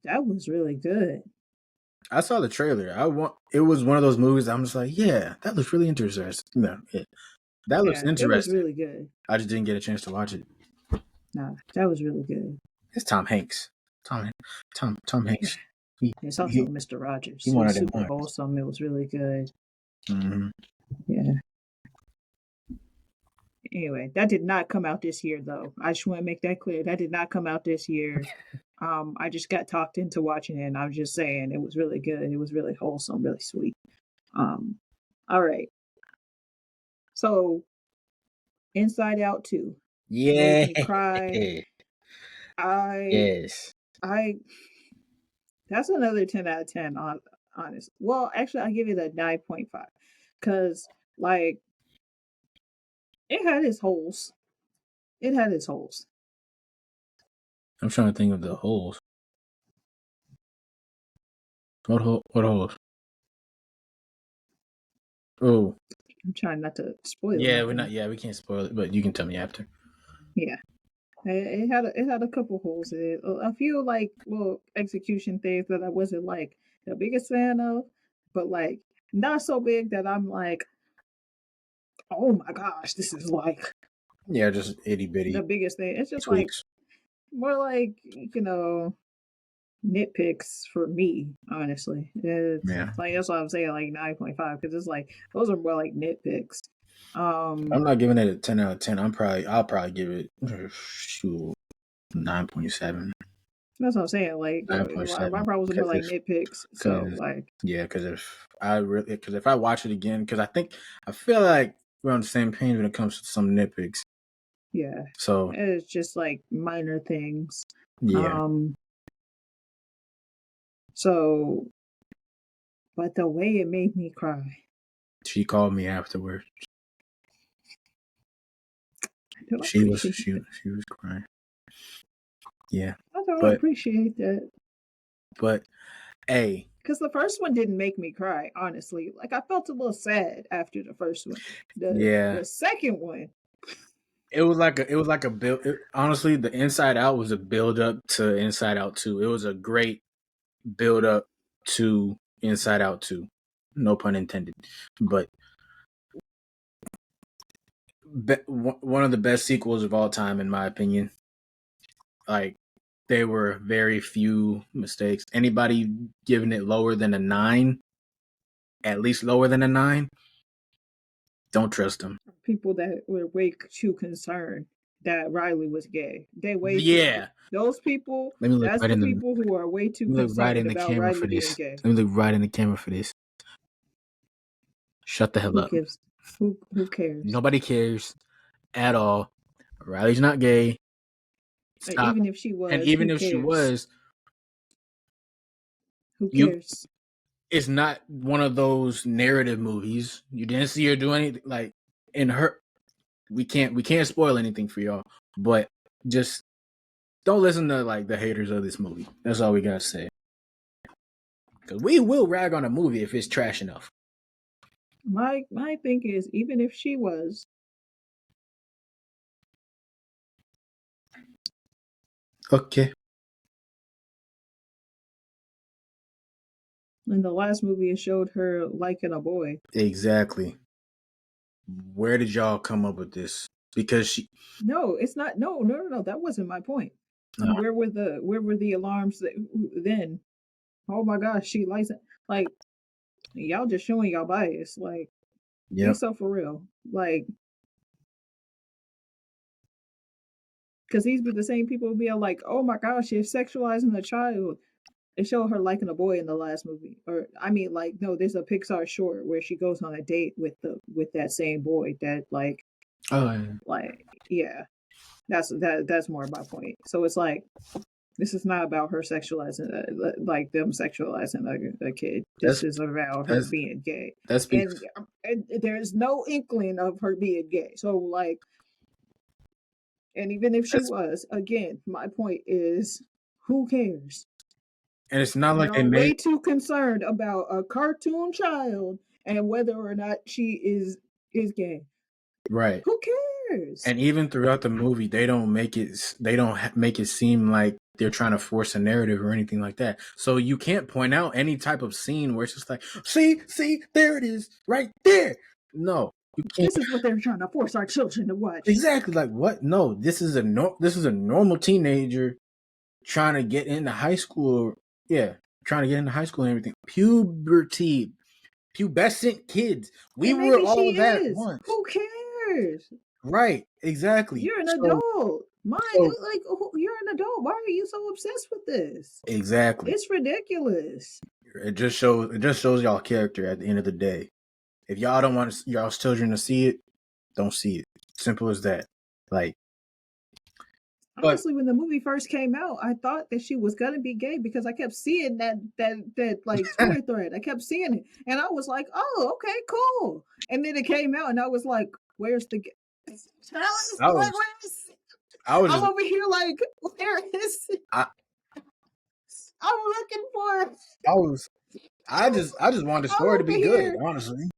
[SPEAKER 2] That was really good.
[SPEAKER 1] I saw the trailer. It was one of those movies. I'm just like, yeah, that looks really interesting. No, that looks
[SPEAKER 2] Yeah, it was
[SPEAKER 1] interesting.
[SPEAKER 2] really good.
[SPEAKER 1] I just didn't get a chance to watch it.
[SPEAKER 2] Nah, that was really good.
[SPEAKER 1] It's Tom Hanks. Tom
[SPEAKER 2] Yeah.
[SPEAKER 1] Hanks. He
[SPEAKER 2] It's also
[SPEAKER 1] he
[SPEAKER 2] Mr.
[SPEAKER 1] he
[SPEAKER 2] Rogers. It
[SPEAKER 1] one
[SPEAKER 2] was
[SPEAKER 1] of them
[SPEAKER 2] super
[SPEAKER 1] ones.
[SPEAKER 2] wholesome. It was really good.
[SPEAKER 1] Mm-hmm.
[SPEAKER 2] Yeah. Anyway, that did not come out this year though. I just want to make that clear. That did not come out this year. I just got talked into watching it and I'm just saying it was really good. It was really wholesome, really sweet. Um, all right. So Inside Out 2 made
[SPEAKER 1] Yeah.
[SPEAKER 2] me cry. I
[SPEAKER 1] Yes.
[SPEAKER 2] I that's another 10 out of 10 on honest. Well, actually I give it a 9.5 cuz like it had its holes. It had its holes.
[SPEAKER 1] I'm trying to think of the holes. What hole? What holes? Oh,
[SPEAKER 2] I'm trying not to spoil
[SPEAKER 1] yeah. We're not.
[SPEAKER 2] nothing.
[SPEAKER 1] Yeah, we can't spoil it, but you can tell me after.
[SPEAKER 2] Yeah. It had a couple holes in it. A few like little execution things that I wasn't like the biggest fan of, but like not so big that I'm like, oh my gosh, this is like
[SPEAKER 1] Yeah, just itty
[SPEAKER 2] the
[SPEAKER 1] bitty
[SPEAKER 2] biggest thing. It's just like
[SPEAKER 1] tweaks.
[SPEAKER 2] more like nitpicks for me. Honestly, it's
[SPEAKER 1] Yeah,
[SPEAKER 2] like that's why I'm saying like 9.5 because it's like those are more like nitpicks.
[SPEAKER 1] I'm not giving it a 10 out of 10. I'll probably give it shoot 9.7.
[SPEAKER 2] That's what I'm saying. Like my
[SPEAKER 1] 9.7
[SPEAKER 2] problems are more
[SPEAKER 1] because
[SPEAKER 2] like nitpicks. So
[SPEAKER 1] because
[SPEAKER 2] like
[SPEAKER 1] yeah, because if I watch it again, because I feel like we're on the same page when it comes to some nitpicks.
[SPEAKER 2] yeah,
[SPEAKER 1] So
[SPEAKER 2] it's just like minor things.
[SPEAKER 1] yeah,
[SPEAKER 2] Um, so, but the way it made me cry,
[SPEAKER 1] she called me afterwards.
[SPEAKER 2] I don't
[SPEAKER 1] She was
[SPEAKER 2] appreciate
[SPEAKER 1] she
[SPEAKER 2] that.
[SPEAKER 1] she was crying. Yeah,
[SPEAKER 2] I don't
[SPEAKER 1] but
[SPEAKER 2] appreciate that
[SPEAKER 1] but hey,
[SPEAKER 2] because the first one didn't make me cry. Honestly, like I felt a little sad after the first one.
[SPEAKER 1] yeah,
[SPEAKER 2] The second one,
[SPEAKER 1] it was like a build. Honestly, the Inside Out was a build up to Inside Out 2. It was a great build up to Inside Out 2. No pun intended. But one of the best sequels of all time, in my opinion. Like, there were very few mistakes. Anybody giving it lower than a 9, at least lower than a 9, don't trust them.
[SPEAKER 2] people that were way too concerned that Riley was gay. They way too.
[SPEAKER 1] Yeah.
[SPEAKER 2] Those people,
[SPEAKER 1] Let me look
[SPEAKER 2] that's
[SPEAKER 1] right
[SPEAKER 2] the
[SPEAKER 1] in the
[SPEAKER 2] people who are way too
[SPEAKER 1] let me look right
[SPEAKER 2] concerned
[SPEAKER 1] in the
[SPEAKER 2] about
[SPEAKER 1] camera
[SPEAKER 2] Riley
[SPEAKER 1] for
[SPEAKER 2] being
[SPEAKER 1] this.
[SPEAKER 2] gay.
[SPEAKER 1] Let me look right in the camera for this. Shut the hell
[SPEAKER 2] Who
[SPEAKER 1] up.
[SPEAKER 2] gives? Who cares?
[SPEAKER 1] Nobody cares at all. Riley's not gay. Stop.
[SPEAKER 2] Even if she
[SPEAKER 1] And
[SPEAKER 2] was,
[SPEAKER 1] even
[SPEAKER 2] who
[SPEAKER 1] if she
[SPEAKER 2] cares?
[SPEAKER 1] was,
[SPEAKER 2] Who
[SPEAKER 1] you
[SPEAKER 2] cares?
[SPEAKER 1] it's not one of those narrative movies. You didn't see her do anything like in her we can't spoil anything for y'all. But just don't listen to like the haters of this movie. That's all we gotta say. Because we will rag on a movie if it's trash enough.
[SPEAKER 2] My thing is, even if she was,
[SPEAKER 1] Okay.
[SPEAKER 2] in the last movie, it showed her liking a boy.
[SPEAKER 1] Exactly. Where did y'all come up with this? Because she
[SPEAKER 2] No, it's not. No. That wasn't my point.
[SPEAKER 1] uh,
[SPEAKER 2] Where were the alarms then? Oh my gosh, she likes it. Like y'all just showing y'all bias. Like be
[SPEAKER 1] yep.
[SPEAKER 2] so for real. Like because these be the same people who be like, oh my gosh, you're sexualizing a child. They show her liking a boy in the last movie, or I mean, like no, there's a Pixar short where she goes on a date with that same boy that like
[SPEAKER 1] Oh, yeah.
[SPEAKER 2] Like, yeah, that's more my point. So it's like this is not about her sexualizing, like them sexualizing a kid. This
[SPEAKER 1] That's
[SPEAKER 2] is about her
[SPEAKER 1] that's
[SPEAKER 2] being gay,
[SPEAKER 1] that speaks.
[SPEAKER 2] and there's no inkling of her being gay. So like, and even if she
[SPEAKER 1] That's
[SPEAKER 2] was, again, my point is, who cares?
[SPEAKER 1] and it's not like they
[SPEAKER 2] Y'all
[SPEAKER 1] made
[SPEAKER 2] way too concerned about a cartoon child and whether or not she is gay.
[SPEAKER 1] right.
[SPEAKER 2] Who cares?
[SPEAKER 1] And even throughout the movie, they don't make it seem like they're trying to force a narrative or anything like that. So you can't point out any type of scene where it's just like, see, there it is, right there. No, you can't.
[SPEAKER 2] This is what they're trying to force our children to watch.
[SPEAKER 1] Exactly, like what? No, this is a normal teenager trying to get into high school. Yeah, trying to get into high school and everything. Puberty, pubescent kids. We
[SPEAKER 2] And
[SPEAKER 1] were
[SPEAKER 2] maybe
[SPEAKER 1] all
[SPEAKER 2] she
[SPEAKER 1] that
[SPEAKER 2] is.
[SPEAKER 1] once.
[SPEAKER 2] Who cares?
[SPEAKER 1] Right, exactly.
[SPEAKER 2] You're an
[SPEAKER 1] So,
[SPEAKER 2] adult.
[SPEAKER 1] so
[SPEAKER 2] Like you're an adult. Why are you so obsessed with this?
[SPEAKER 1] exactly.
[SPEAKER 2] It's ridiculous.
[SPEAKER 1] It just shows y'all character at the end of the day. If y'all don't want y'all's children to see it, don't see it. Simple as that. Like, but
[SPEAKER 2] Honestly, when the movie first came out, I thought that she was gonna be gay because I kept seeing that like Twitter thread. I kept seeing it, and I was like, "Oh, okay, cool." And then it came out, and I was like, "Where's the?"
[SPEAKER 1] I was I was
[SPEAKER 2] I'm
[SPEAKER 1] just
[SPEAKER 2] over here like, where is it?
[SPEAKER 1] I
[SPEAKER 2] I'm looking for it.
[SPEAKER 1] I was I just wanted the
[SPEAKER 2] I'm
[SPEAKER 1] story to be
[SPEAKER 2] over
[SPEAKER 1] good,
[SPEAKER 2] here.
[SPEAKER 1] honestly.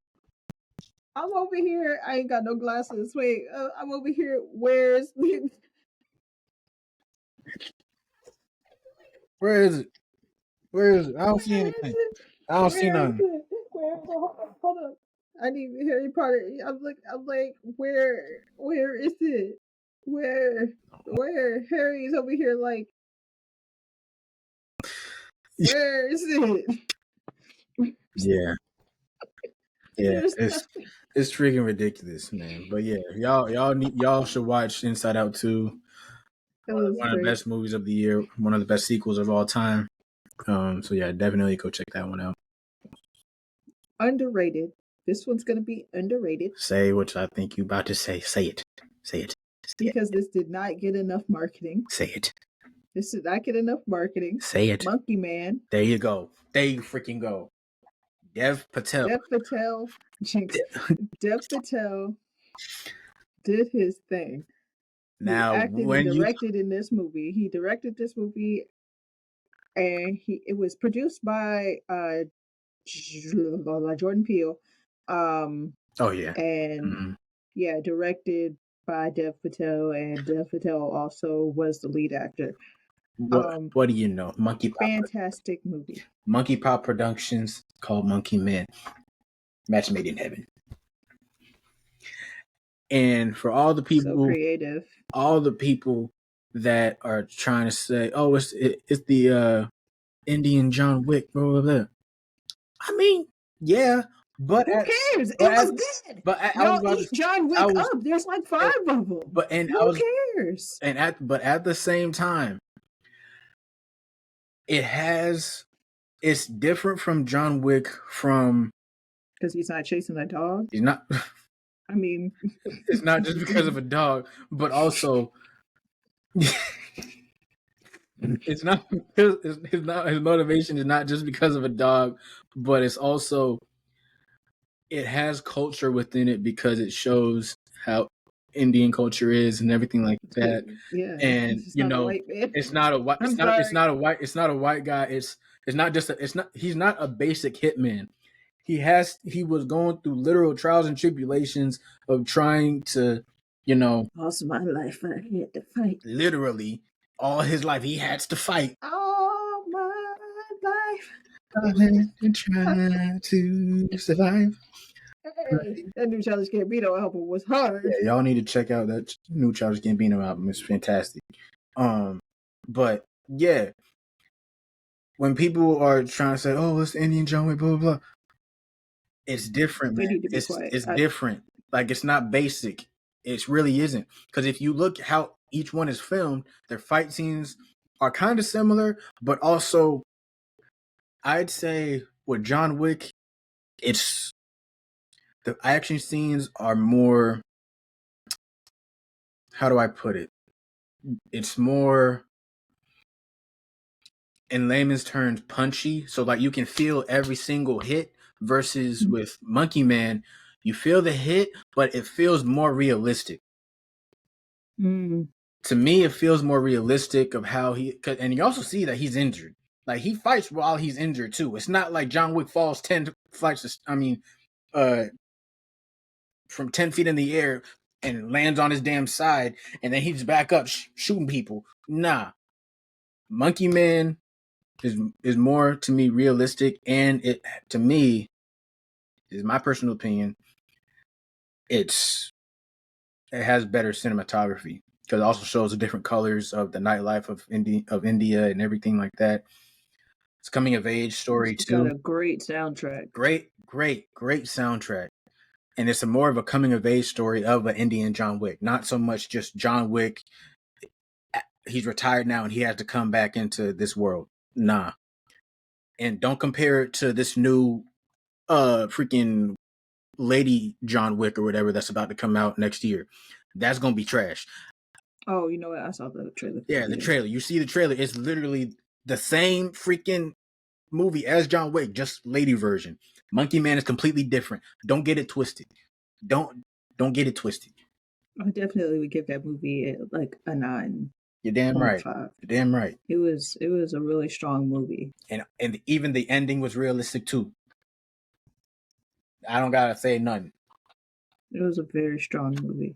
[SPEAKER 2] I'm over here. I ain't got no glasses. Wait, I'm over here. Where's the?
[SPEAKER 1] Where is it? Where is it? I don't see
[SPEAKER 2] Where is
[SPEAKER 1] anything.
[SPEAKER 2] it?
[SPEAKER 1] I don't see
[SPEAKER 2] Where is
[SPEAKER 1] nothing.
[SPEAKER 2] it? Where? Hold on. I need Harry Potter. I'm like, where is it? Where? Harry's over here. Like, where is it?
[SPEAKER 1] Yeah, yeah.
[SPEAKER 2] There's nothing.
[SPEAKER 1] It's freaking ridiculous, man. But yeah, y'all should watch Inside Out 2.
[SPEAKER 2] It was
[SPEAKER 1] One of the
[SPEAKER 2] great.
[SPEAKER 1] best movies of the year, one of the best sequels of all time. So yeah, definitely go check that one out.
[SPEAKER 2] Underrated. This one's gonna be underrated
[SPEAKER 1] Say what I think you about to say. Say it. Say it. Say it.
[SPEAKER 2] because this did not get enough marketing.
[SPEAKER 1] Say it.
[SPEAKER 2] This did not get enough marketing.
[SPEAKER 1] Say it.
[SPEAKER 2] Monkey Man,
[SPEAKER 1] There you go. There you freaking go. Dev Patel.
[SPEAKER 2] Dev Patel, Jinx, Dev Patel did his thing. He
[SPEAKER 1] Now,
[SPEAKER 2] acted and
[SPEAKER 1] when you
[SPEAKER 2] directed in this movie. He directed this movie, and it was produced by Jordan Peele,
[SPEAKER 1] oh yeah,
[SPEAKER 2] and
[SPEAKER 1] mm-hmm.
[SPEAKER 2] yeah, directed by Dev Patel, and Dev Patel also was the lead actor.
[SPEAKER 1] What do you know?
[SPEAKER 2] Fantastic movie.
[SPEAKER 1] Monkey Pop Productions called Monkey Men. Match made in heaven. And for all the
[SPEAKER 2] So
[SPEAKER 1] people,
[SPEAKER 2] creative.
[SPEAKER 1] that are trying to say, "Oh, it's the Indian John Wick," blah blah blah. I mean, yeah, but
[SPEAKER 2] Who
[SPEAKER 1] at
[SPEAKER 2] cares?
[SPEAKER 1] but
[SPEAKER 2] It
[SPEAKER 1] at
[SPEAKER 2] was good.
[SPEAKER 1] but at, I was
[SPEAKER 2] Y'all
[SPEAKER 1] about to
[SPEAKER 2] eat John
[SPEAKER 1] I
[SPEAKER 2] Wick
[SPEAKER 1] was
[SPEAKER 2] up. There's like five of them.
[SPEAKER 1] but and I
[SPEAKER 2] Who
[SPEAKER 1] was
[SPEAKER 2] cares?
[SPEAKER 1] and at the same time, it's different from John Wick from
[SPEAKER 2] Because he's not chasing a dog.
[SPEAKER 1] he's not
[SPEAKER 2] I mean,
[SPEAKER 1] it's not just because of a dog, but also it's not his motivation is not just because of a dog, but it's also it has culture within it because it shows how Indian culture is and everything like that.
[SPEAKER 2] yeah,
[SPEAKER 1] And
[SPEAKER 2] it's not a white man.
[SPEAKER 1] it's not a white
[SPEAKER 2] I'm sorry.
[SPEAKER 1] it's not a white guy. It's not just he's not a basic hitman. He was going through literal trials and tribulations of trying to,
[SPEAKER 2] Most of my life I had to fight.
[SPEAKER 1] literally all his life he had to fight.
[SPEAKER 2] All my life.
[SPEAKER 1] I had to try to survive.
[SPEAKER 2] Hey, that new Childish Gambino album was hard.
[SPEAKER 1] Yeah, y'all need to check out that new Childish Gambino album. It's fantastic. But yeah, when people are trying to say, "Oh, it's the Indian John Wick," blah blah blah, it's different,
[SPEAKER 2] They
[SPEAKER 1] man.
[SPEAKER 2] need to be quiet.
[SPEAKER 1] It's different. Like it's not basic. It really isn't. Because if you look how each one is filmed, their fight scenes are kind of similar, but also I'd say with John Wick, it's the action scenes are more how do I put it? It's more, in layman's terms, punchy. So like you can feel every single hit versus with Monkey Man, you feel the hit, but it feels more realistic.
[SPEAKER 2] Mm.
[SPEAKER 1] To me, it feels more realistic of how and you also see that he's injured. Like he fights while he's injured too. It's not like John Wick falls 10 flights. Uh, from 10 feet in the air and lands on his damn side, and then he's back up shooting people. Nah, Monkey Man is more to me realistic, and it to me is my personal opinion. It has better cinematography because it also shows the different colors of the nightlife of India and everything like that. It's coming of age story
[SPEAKER 2] It's got
[SPEAKER 1] too.
[SPEAKER 2] a great soundtrack.
[SPEAKER 1] Great soundtrack. And it's a more of a coming of age story of an Indian John Wick, not so much just John Wick. He's retired now and he has to come back into this world. Nah. And don't compare it to this new freaking Lady John Wick or whatever that's about to come out next year. That's gonna be trash.
[SPEAKER 2] Oh, you know what? I saw the trailer for
[SPEAKER 1] Yeah,
[SPEAKER 2] it.
[SPEAKER 1] the
[SPEAKER 2] Yeah.
[SPEAKER 1] trailer. You see the trailer, it's literally the same freaking movie as John Wick, just lady version. Monkey Man is completely different. Don't get it twisted. Don't get it twisted.
[SPEAKER 2] I definitely would give that movie like a 9.5.
[SPEAKER 1] You're damn right. You're damn right.
[SPEAKER 2] It was a really strong movie.
[SPEAKER 1] And even the ending was realistic too. I don't gotta say nothing.
[SPEAKER 2] It was a very strong movie.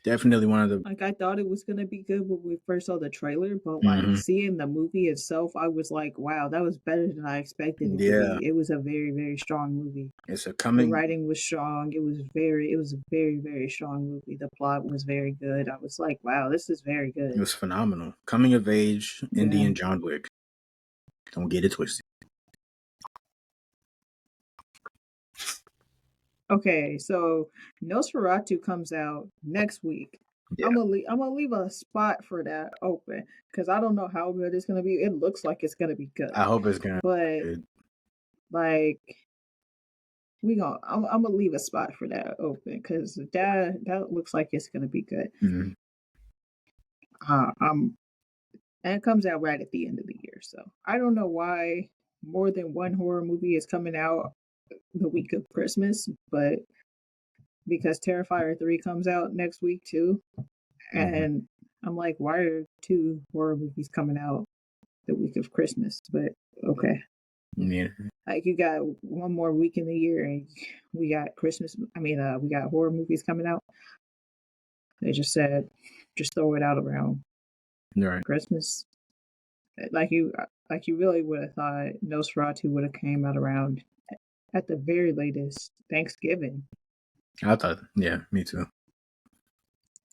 [SPEAKER 1] Definitely one of the.
[SPEAKER 2] Like I thought it was gonna be good when we first saw the trailer, but like seeing the movie itself, I was like, wow, that was better than I expected it to be. It was a very, very strong movie.
[SPEAKER 1] It's a
[SPEAKER 2] The
[SPEAKER 1] coming.
[SPEAKER 2] writing was strong. It was a very, very strong movie. The plot was very good. I was like, wow, this is very good.
[SPEAKER 1] It was phenomenal. Coming of age, Indian John Wick. Don't get it twisted.
[SPEAKER 2] Okay, so Nosferatu comes out next week.
[SPEAKER 1] Yeah.
[SPEAKER 2] I'm gonna leave a spot for that open because I don't know how good it's gonna be. It looks like it's gonna be good.
[SPEAKER 1] I hope it's gonna
[SPEAKER 2] but
[SPEAKER 1] be good.
[SPEAKER 2] Like I'm gonna leave a spot for that open because that looks like it's gonna be good.
[SPEAKER 1] Mm-hmm.
[SPEAKER 2] And it comes out right at the end of the year, so I don't know why more than one horror movie is coming out the week of Christmas, but because Terrifier 3 comes out next week too, and I'm like, why are two horror movies coming out the week of Christmas? But okay.
[SPEAKER 1] Yeah.
[SPEAKER 2] Like you got one more week in the year and we got Christmas. We got horror movies coming out. They just said, just throw it out around Christmas. Like you really would have thought Nosferatu would have came out around at the very latest Thanksgiving.
[SPEAKER 1] I thought, yeah, me too.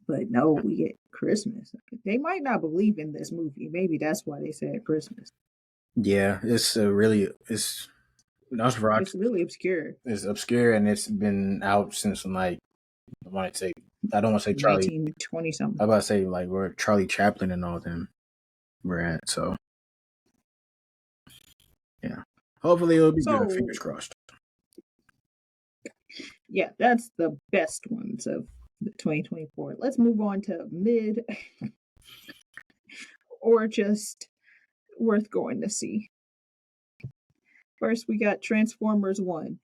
[SPEAKER 2] But no, we get Christmas. They might not believe in this movie. Maybe that's why they said Christmas.
[SPEAKER 1] Yeah, it's Nosferatu.
[SPEAKER 2] It's really obscure.
[SPEAKER 1] It's obscure and it's been out since like I don't want to say Charlie
[SPEAKER 2] 1920 something.
[SPEAKER 1] I about to say like where Charlie Chaplin and all them were at. So yeah, hopefully it'll be good. Fingers crossed.
[SPEAKER 2] Yeah, that's the best ones of 2024. Let's move on to mid or just worth going to see. First, we got Transformers 1.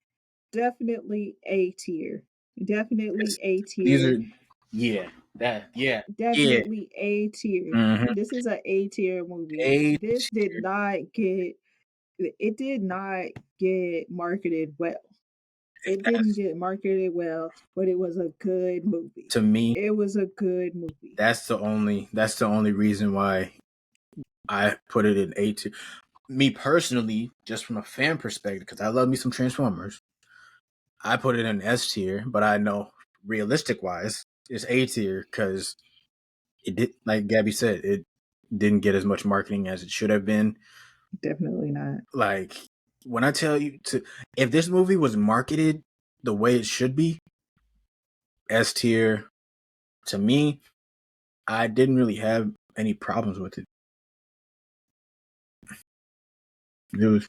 [SPEAKER 2] Definitely A tier. Definitely A tier. Definitely A tier.
[SPEAKER 1] Mm-hmm.
[SPEAKER 2] This is an A tier movie. This did not get marketed well. It didn't get marketed well, but it was a good movie.
[SPEAKER 1] To me,
[SPEAKER 2] it was a good movie.
[SPEAKER 1] That's the only reason why I put it in A tier. Me personally, just from a fan perspective, because I love me some Transformers, I put it in S tier. But I know realistic wise, it's A tier because it did, like Gabby said, it didn't get as much marketing as it should have been.
[SPEAKER 2] Definitely not.
[SPEAKER 1] Like when I tell you if this movie was marketed the way it should be, S tier. To me, I didn't really have any problems with it. It was.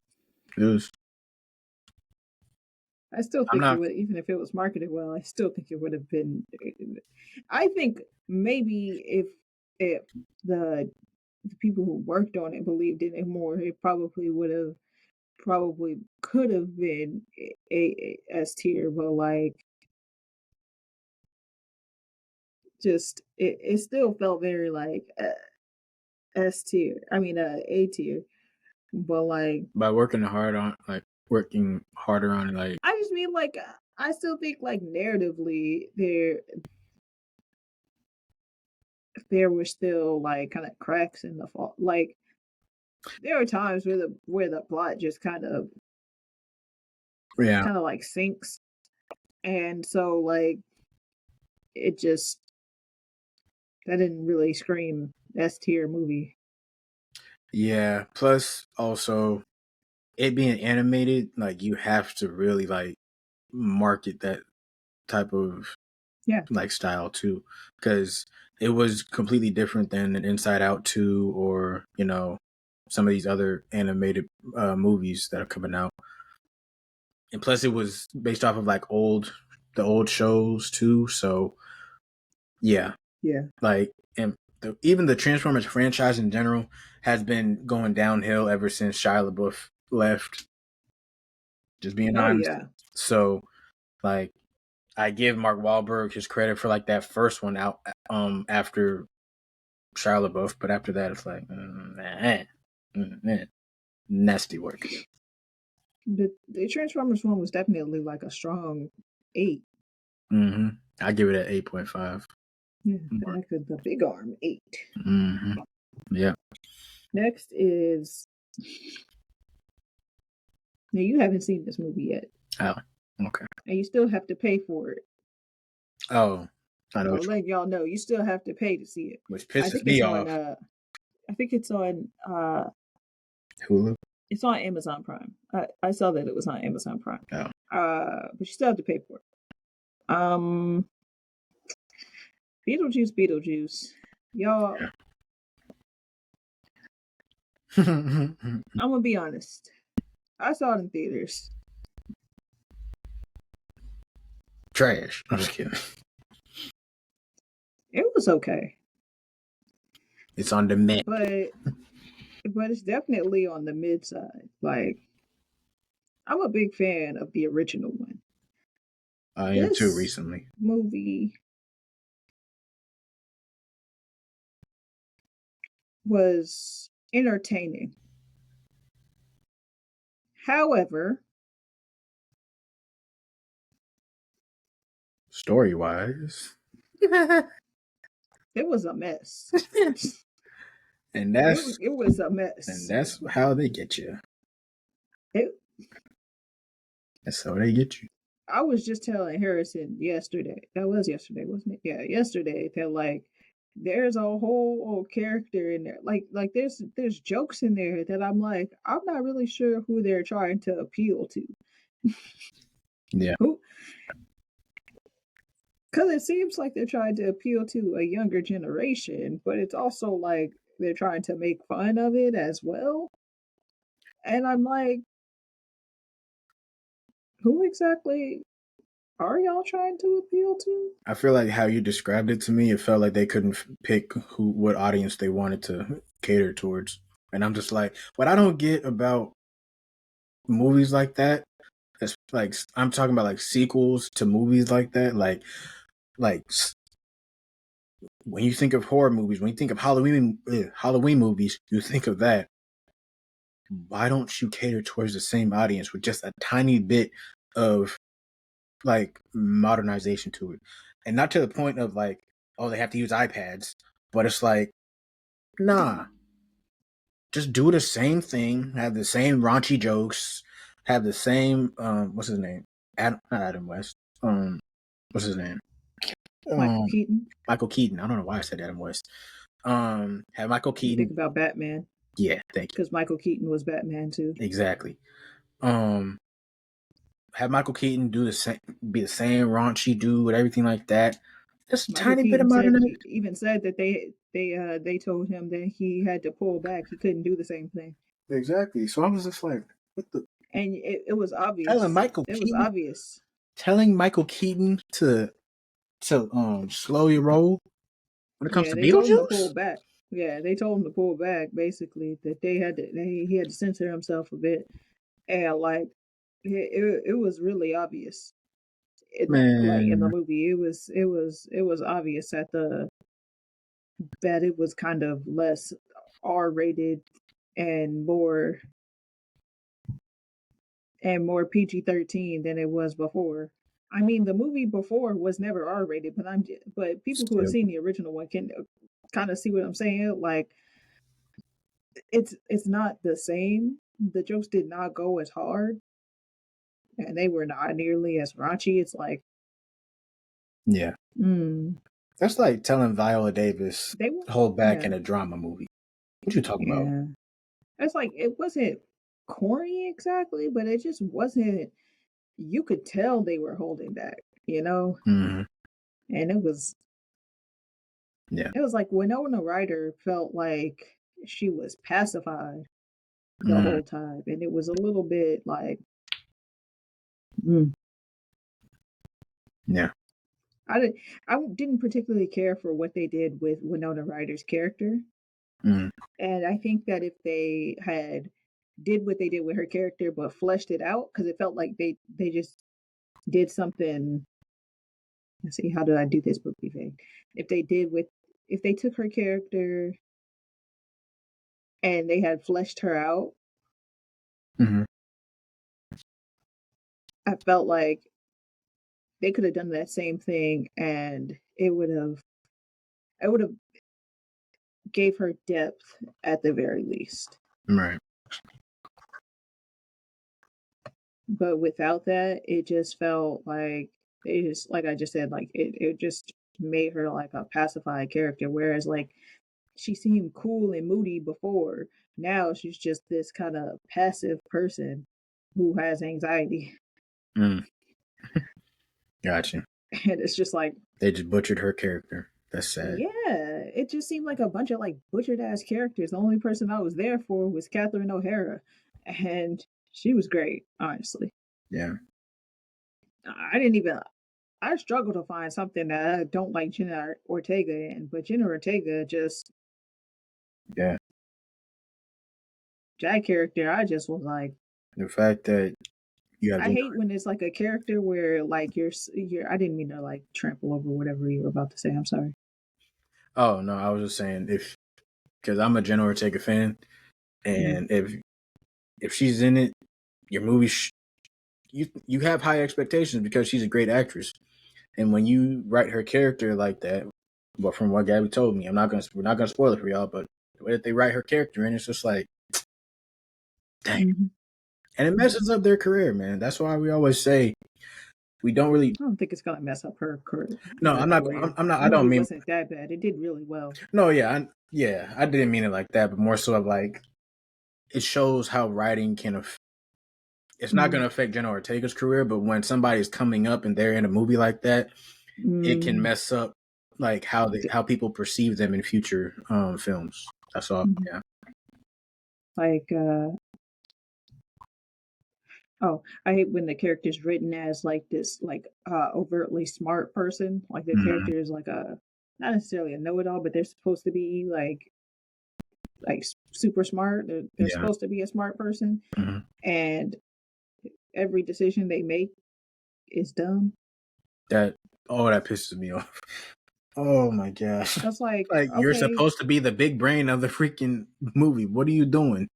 [SPEAKER 2] I still think it would, even if it was marketed well, I still think it would have been. I think maybe if the people who worked on it believed in it more, it probably could have been a S tier, but like just it still felt very like S tier. I mean A tier, but like
[SPEAKER 1] By working hard on like working harder on like
[SPEAKER 2] I just mean like I still think like narratively there were still like kind of cracks in the fall. Like there are times where the plot just
[SPEAKER 1] yeah.
[SPEAKER 2] kind of like sinks, and so like it just that didn't really scream S tier movie.
[SPEAKER 1] Yeah. Plus also it being animated, like you have to really like market that type of
[SPEAKER 2] Yeah,
[SPEAKER 1] like style too, because it was completely different than an Inside Out 2 or some of these other animated movies that are coming out. And plus, it was based off of like the old shows too. So yeah,
[SPEAKER 2] yeah,
[SPEAKER 1] like and even the Transformers franchise in general has been going downhill ever since Shia LaBeouf left. Just being
[SPEAKER 2] oh
[SPEAKER 1] honest.
[SPEAKER 2] yeah.
[SPEAKER 1] So like I give Mark Wahlberg his credit for like that first one out after Shia LaBeouf, but after that it's like nasty work.
[SPEAKER 2] The Transformers one was definitely like a strong 8.
[SPEAKER 1] Mm-hmm. I give it an 8.5.
[SPEAKER 2] Yeah, back of the big arm 8.
[SPEAKER 1] Mm-hmm. Yeah.
[SPEAKER 2] Next is now you haven't seen this movie yet,
[SPEAKER 1] Oh, okay.
[SPEAKER 2] and you still have to pay for it.
[SPEAKER 1] Oh, I know
[SPEAKER 2] I'll let y'all know you still have to pay to see it.
[SPEAKER 1] which
[SPEAKER 2] I
[SPEAKER 1] pisses
[SPEAKER 2] think
[SPEAKER 1] me
[SPEAKER 2] it's on.
[SPEAKER 1] off.
[SPEAKER 2] I think
[SPEAKER 1] Hulu.
[SPEAKER 2] it's on Amazon Prime. I saw that it was on Amazon Prime.
[SPEAKER 1] Oh.
[SPEAKER 2] But you still have to pay for it. Beetlejuice, y'all. I'm gonna be honest. I saw it in theaters.
[SPEAKER 1] Trash. I'm just kidding.
[SPEAKER 2] It was okay,
[SPEAKER 1] It's on demand.
[SPEAKER 2] but it's definitely on the mid side. Like I'm a big fan of the original one.
[SPEAKER 1] I am too
[SPEAKER 2] This
[SPEAKER 1] recently.
[SPEAKER 2] movie was entertaining. However,
[SPEAKER 1] Story wise.
[SPEAKER 2] it was a mess.
[SPEAKER 1] and that's
[SPEAKER 2] It was a
[SPEAKER 1] and
[SPEAKER 2] mess.
[SPEAKER 1] that's how they get you.
[SPEAKER 2] It,
[SPEAKER 1] That's how they get you.
[SPEAKER 2] I was just telling Harrison yesterday. That was yesterday, wasn't it? Yeah, yesterday. That like there's a whole character in there. Like there's jokes in there that I'm like I'm not really sure who they're trying to appeal to.
[SPEAKER 1] Yeah.
[SPEAKER 2] Who? Because it seems like they're trying to appeal to a younger generation, but it's also like they're trying to make fun of it as well. And I'm like, who exactly are y'all trying to appeal to?
[SPEAKER 1] I feel like how you described it to me, it felt like they couldn't pick what audience they wanted to cater towards. And I'm just like, what I don't get about movies like that, it's like I'm talking about like sequels to movies like that, like when you think of horror movies, when you think of Halloween movies, you think of that. Why don't you cater towards the same audience with just a tiny bit of like modernization to it, and not to the point of like, oh, they have to use iPads, but it's like, nah, just do the same thing, have the same raunchy jokes, have the same what's his name, not Adam West, what's his name,
[SPEAKER 2] Michael
[SPEAKER 1] um,
[SPEAKER 2] Keaton.
[SPEAKER 1] Michael Keaton. I don't know why I said Adam West. Have Michael
[SPEAKER 2] You think
[SPEAKER 1] Keaton.
[SPEAKER 2] about Batman.
[SPEAKER 1] Yeah, thank you.
[SPEAKER 2] Because Michael Keaton was Batman too.
[SPEAKER 1] Exactly. Um, have Michael Keaton be the same raunchy dude, everything like that. Just a
[SPEAKER 2] Michael
[SPEAKER 1] tiny bit of
[SPEAKER 2] Keaton
[SPEAKER 1] modernization.
[SPEAKER 2] even said that they told him that he had to pull back. He couldn't do the same thing.
[SPEAKER 1] Exactly. So I was just like, what the?
[SPEAKER 2] And it was
[SPEAKER 1] Telling
[SPEAKER 2] obvious.
[SPEAKER 1] Michael
[SPEAKER 2] It was
[SPEAKER 1] Keaton,
[SPEAKER 2] obvious.
[SPEAKER 1] telling Michael Keaton to slow your roll. When it comes
[SPEAKER 2] Yeah,
[SPEAKER 1] to
[SPEAKER 2] they told him to pull
[SPEAKER 1] Beetlejuice?
[SPEAKER 2] back. Yeah, they told him to pull back. Basically, that he had to censor himself a bit, and like it was really obvious. Like in the
[SPEAKER 1] Man,
[SPEAKER 2] movie, it was obvious that it was kind of less R rated and more PG-13 than it was before. I mean, the movie before was never R rated, but people who have
[SPEAKER 1] still,
[SPEAKER 2] seen the original one can kind of see what I'm saying. Like it's not the same. The jokes did not go as hard, and they were not nearly as raunchy. It's like,
[SPEAKER 1] yeah.
[SPEAKER 2] mm,
[SPEAKER 1] That's like telling Viola Davis
[SPEAKER 2] they were,
[SPEAKER 1] hold back
[SPEAKER 2] yeah,
[SPEAKER 1] in a drama movie. What you talking about?
[SPEAKER 2] yeah. It's like it wasn't corny exactly, but it just wasn't. You could tell they were holding back, you know,
[SPEAKER 1] Mm-hmm.
[SPEAKER 2] and
[SPEAKER 1] Yeah.
[SPEAKER 2] it was like Winona Ryder felt like she was pacified the
[SPEAKER 1] Mm-hmm.
[SPEAKER 2] whole time, and it was a little bit like, mm.
[SPEAKER 1] Yeah.
[SPEAKER 2] I didn't I didn't particularly care for what they did with Winona Ryder's character,
[SPEAKER 1] Mm-hmm.
[SPEAKER 2] and I think that if they had did what they did with her character but fleshed it out, because it felt like they just did something. Let's see, how do I do this movie thing? If they did with if they took her character and they had fleshed her out,
[SPEAKER 1] Mm-hmm.
[SPEAKER 2] I felt like they could have done that same thing, and it would have gave her depth at the very least.
[SPEAKER 1] Right.
[SPEAKER 2] But without that, it just felt like it just like I just said, like it just made her like a pacified character. Whereas like she seemed cool and moody before. Now she's just this kind of passive person who has anxiety.
[SPEAKER 1] Mm. Gotcha.
[SPEAKER 2] And it's just like,
[SPEAKER 1] They just butchered her character. That's sad.
[SPEAKER 2] yeah, it just seemed like a bunch of like butchered ass characters. The only person I was there for was Catherine O'Hara. And she was great, honestly.
[SPEAKER 1] Yeah.
[SPEAKER 2] I didn't even I struggle to find something that I don't like Jenna Ortega in, but Jenna Ortega just
[SPEAKER 1] Yeah.
[SPEAKER 2] that character, I just was like,
[SPEAKER 1] The fact that you have
[SPEAKER 2] I
[SPEAKER 1] Jenna.
[SPEAKER 2] hate when it's like a character where like you're. I didn't mean to like trample over whatever you were about to say. I'm sorry.
[SPEAKER 1] Oh no, I was just saying because I'm a Jenna Ortega fan,
[SPEAKER 2] Mm,
[SPEAKER 1] and if she's in it, your movie you have high expectations because she's a great actress. And when you write her character like that, but from what Gabby told me, we're not gonna spoil it for y'all, but the way that they write her character in, it's just like, dang,
[SPEAKER 2] hmm
[SPEAKER 1] and it messes up their career, man. That's why we always say we don't really.
[SPEAKER 2] I don't think it's gonna mess up
[SPEAKER 1] No,
[SPEAKER 2] her
[SPEAKER 1] I'm not.
[SPEAKER 2] career.
[SPEAKER 1] I'm not.
[SPEAKER 2] The
[SPEAKER 1] I don't
[SPEAKER 2] movie
[SPEAKER 1] mean.
[SPEAKER 2] wasn't that bad. It did really well.
[SPEAKER 1] No, yeah, I didn't mean it like that, but more so of like it shows how writing can. It's not
[SPEAKER 2] Mm,
[SPEAKER 1] going to affect Jenna Ortega's career, but when somebody's coming up and they're in a movie like that, it can
[SPEAKER 2] mm,
[SPEAKER 1] mess up like how people perceive them in future films. That's all.
[SPEAKER 2] mhm.
[SPEAKER 1] Yeah.
[SPEAKER 2] Like oh, I hate when the character's written as like this like overtly smart person. Like the
[SPEAKER 1] Mm-hmm.
[SPEAKER 2] character is like a not necessarily a know-it-all, but they're supposed to be like super smart. They're
[SPEAKER 1] Yeah.
[SPEAKER 2] supposed to be a smart person,
[SPEAKER 1] Mm-hmm.
[SPEAKER 2] and every decision they make is dumb.
[SPEAKER 1] That that pisses me off. Oh my gosh.
[SPEAKER 2] I was like,
[SPEAKER 1] Like you're
[SPEAKER 2] okay,
[SPEAKER 1] supposed to be the big brain of the freaking movie. What are you doing?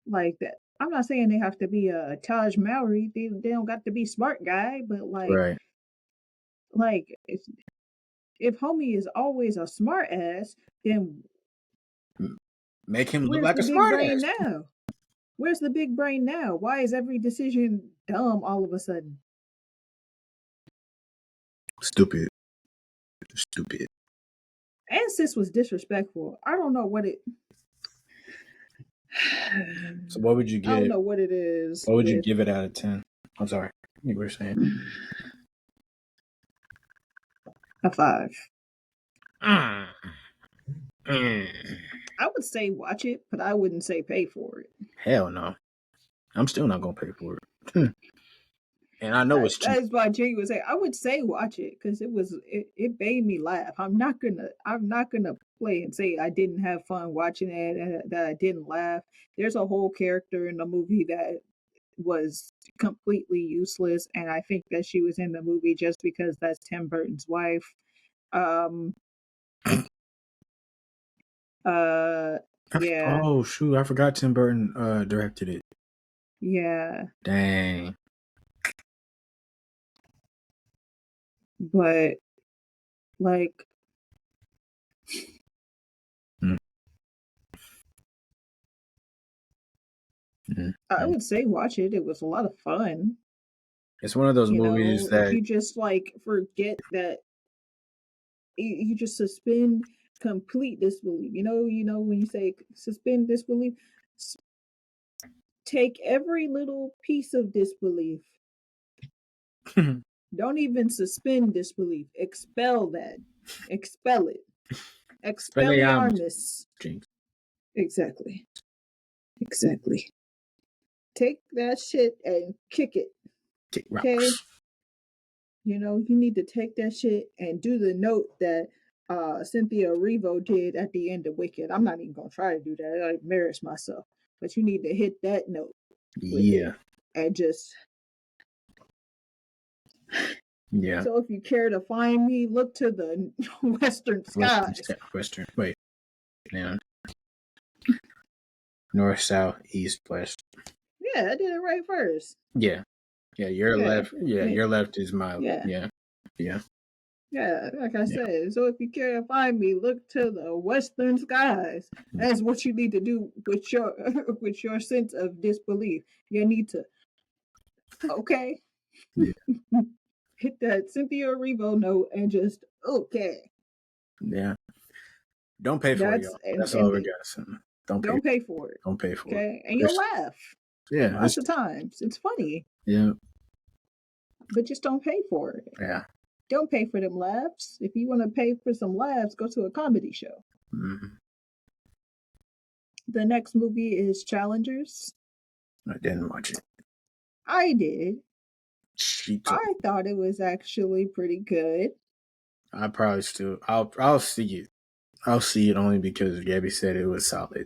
[SPEAKER 2] like that. I'm not saying they have to be a Taj Mowry. They don't got to be smart guy, but
[SPEAKER 1] Right.
[SPEAKER 2] like if homie is always a smart ass, then
[SPEAKER 1] Make him look
[SPEAKER 2] where's
[SPEAKER 1] like
[SPEAKER 2] the
[SPEAKER 1] a
[SPEAKER 2] big
[SPEAKER 1] smartass.
[SPEAKER 2] brain now? Where's the big brain now? Why is every decision dumb all of a sudden?
[SPEAKER 1] Stupid. Stupid.
[SPEAKER 2] And sis was disrespectful. I don't know what it.
[SPEAKER 1] So what would you
[SPEAKER 2] I don't
[SPEAKER 1] give?
[SPEAKER 2] know what it is
[SPEAKER 1] What would you
[SPEAKER 2] with
[SPEAKER 1] give it out of 10? I'm sorry. You were saying.
[SPEAKER 2] a 5.
[SPEAKER 1] Mm. Mm.
[SPEAKER 2] I would say watch it, but I wouldn't say pay for it.
[SPEAKER 1] Hell no. I'm still not gonna pay for it. And I know it's cheap.
[SPEAKER 2] That is why Jay was saying I would say watch it because it made me laugh. I'm not gonna play and say I didn't have fun watching it and that I didn't laugh. There's a whole character in the movie that was completely useless, and I think that she was in the movie just because that's Tim Burton's wife. Um, yeah,
[SPEAKER 1] Oh shoot, I forgot Tim Burton directed it.
[SPEAKER 2] yeah,
[SPEAKER 1] Dang.
[SPEAKER 2] but like
[SPEAKER 1] Mm, mm,
[SPEAKER 2] I
[SPEAKER 1] mm.
[SPEAKER 2] would say watch it. It was a lot of fun.
[SPEAKER 1] It's one of those
[SPEAKER 2] You
[SPEAKER 1] movies
[SPEAKER 2] know, if
[SPEAKER 1] that
[SPEAKER 2] you just like forget that you just suspend complete disbelief. You know when you say suspend disbelief, s- take every little piece of disbelief. Don't even suspend disbelief. Expel that. Expel it.
[SPEAKER 1] Spelliarmus.
[SPEAKER 2] Expelliarmus.
[SPEAKER 1] Jinx.
[SPEAKER 2] Exactly. Exactly. Take that shit and kick it.
[SPEAKER 1] Kick
[SPEAKER 2] Okay?
[SPEAKER 1] rocks.
[SPEAKER 2] You need to take that shit and do the note that Cynthia Erivo did at the end of Wicked. I'm not even gonna try to do that. I embarrass myself. But you need to hit that note with it
[SPEAKER 1] Yeah.
[SPEAKER 2] and just
[SPEAKER 1] Yeah.
[SPEAKER 2] so if you care to find me, look to the western skies.
[SPEAKER 1] Western. Wait. Yeah. North, south, east, west.
[SPEAKER 2] Yeah, I did it right first.
[SPEAKER 1] Yeah. Yeah. Your
[SPEAKER 2] Yeah.
[SPEAKER 1] left. Yeah.
[SPEAKER 2] Yeah.
[SPEAKER 1] Your left is my.
[SPEAKER 2] Yeah.
[SPEAKER 1] Yeah. Yeah.
[SPEAKER 2] Yeah, like I
[SPEAKER 1] Yeah.
[SPEAKER 2] said, so if you care to find me, look to the western skies. That's what you need to do with your with your sense of disbelief. You need to okay,
[SPEAKER 1] Yeah.
[SPEAKER 2] hit that Cynthia Erivo note and just okay.
[SPEAKER 1] Yeah. Don't pay for it,
[SPEAKER 2] That's
[SPEAKER 1] y'all.
[SPEAKER 2] and
[SPEAKER 1] That's all
[SPEAKER 2] and
[SPEAKER 1] we
[SPEAKER 2] the,
[SPEAKER 1] got. Don't pay.
[SPEAKER 2] don't pay for it.
[SPEAKER 1] Don't pay for it.
[SPEAKER 2] Okay, and you'll
[SPEAKER 1] It's,
[SPEAKER 2] laugh
[SPEAKER 1] yeah.
[SPEAKER 2] lots of times. It's funny,
[SPEAKER 1] Yeah.
[SPEAKER 2] but just don't pay for it.
[SPEAKER 1] Yeah.
[SPEAKER 2] Don't pay for them laughs. If you want to pay for some laughs, go to a comedy show.
[SPEAKER 1] Mm-hmm.
[SPEAKER 2] The next movie is Challengers.
[SPEAKER 1] I didn't watch it.
[SPEAKER 2] I did.
[SPEAKER 1] She told.
[SPEAKER 2] I thought it was actually pretty good.
[SPEAKER 1] I probably still. I'll see it. I'll see it only because Gabby said it was solid.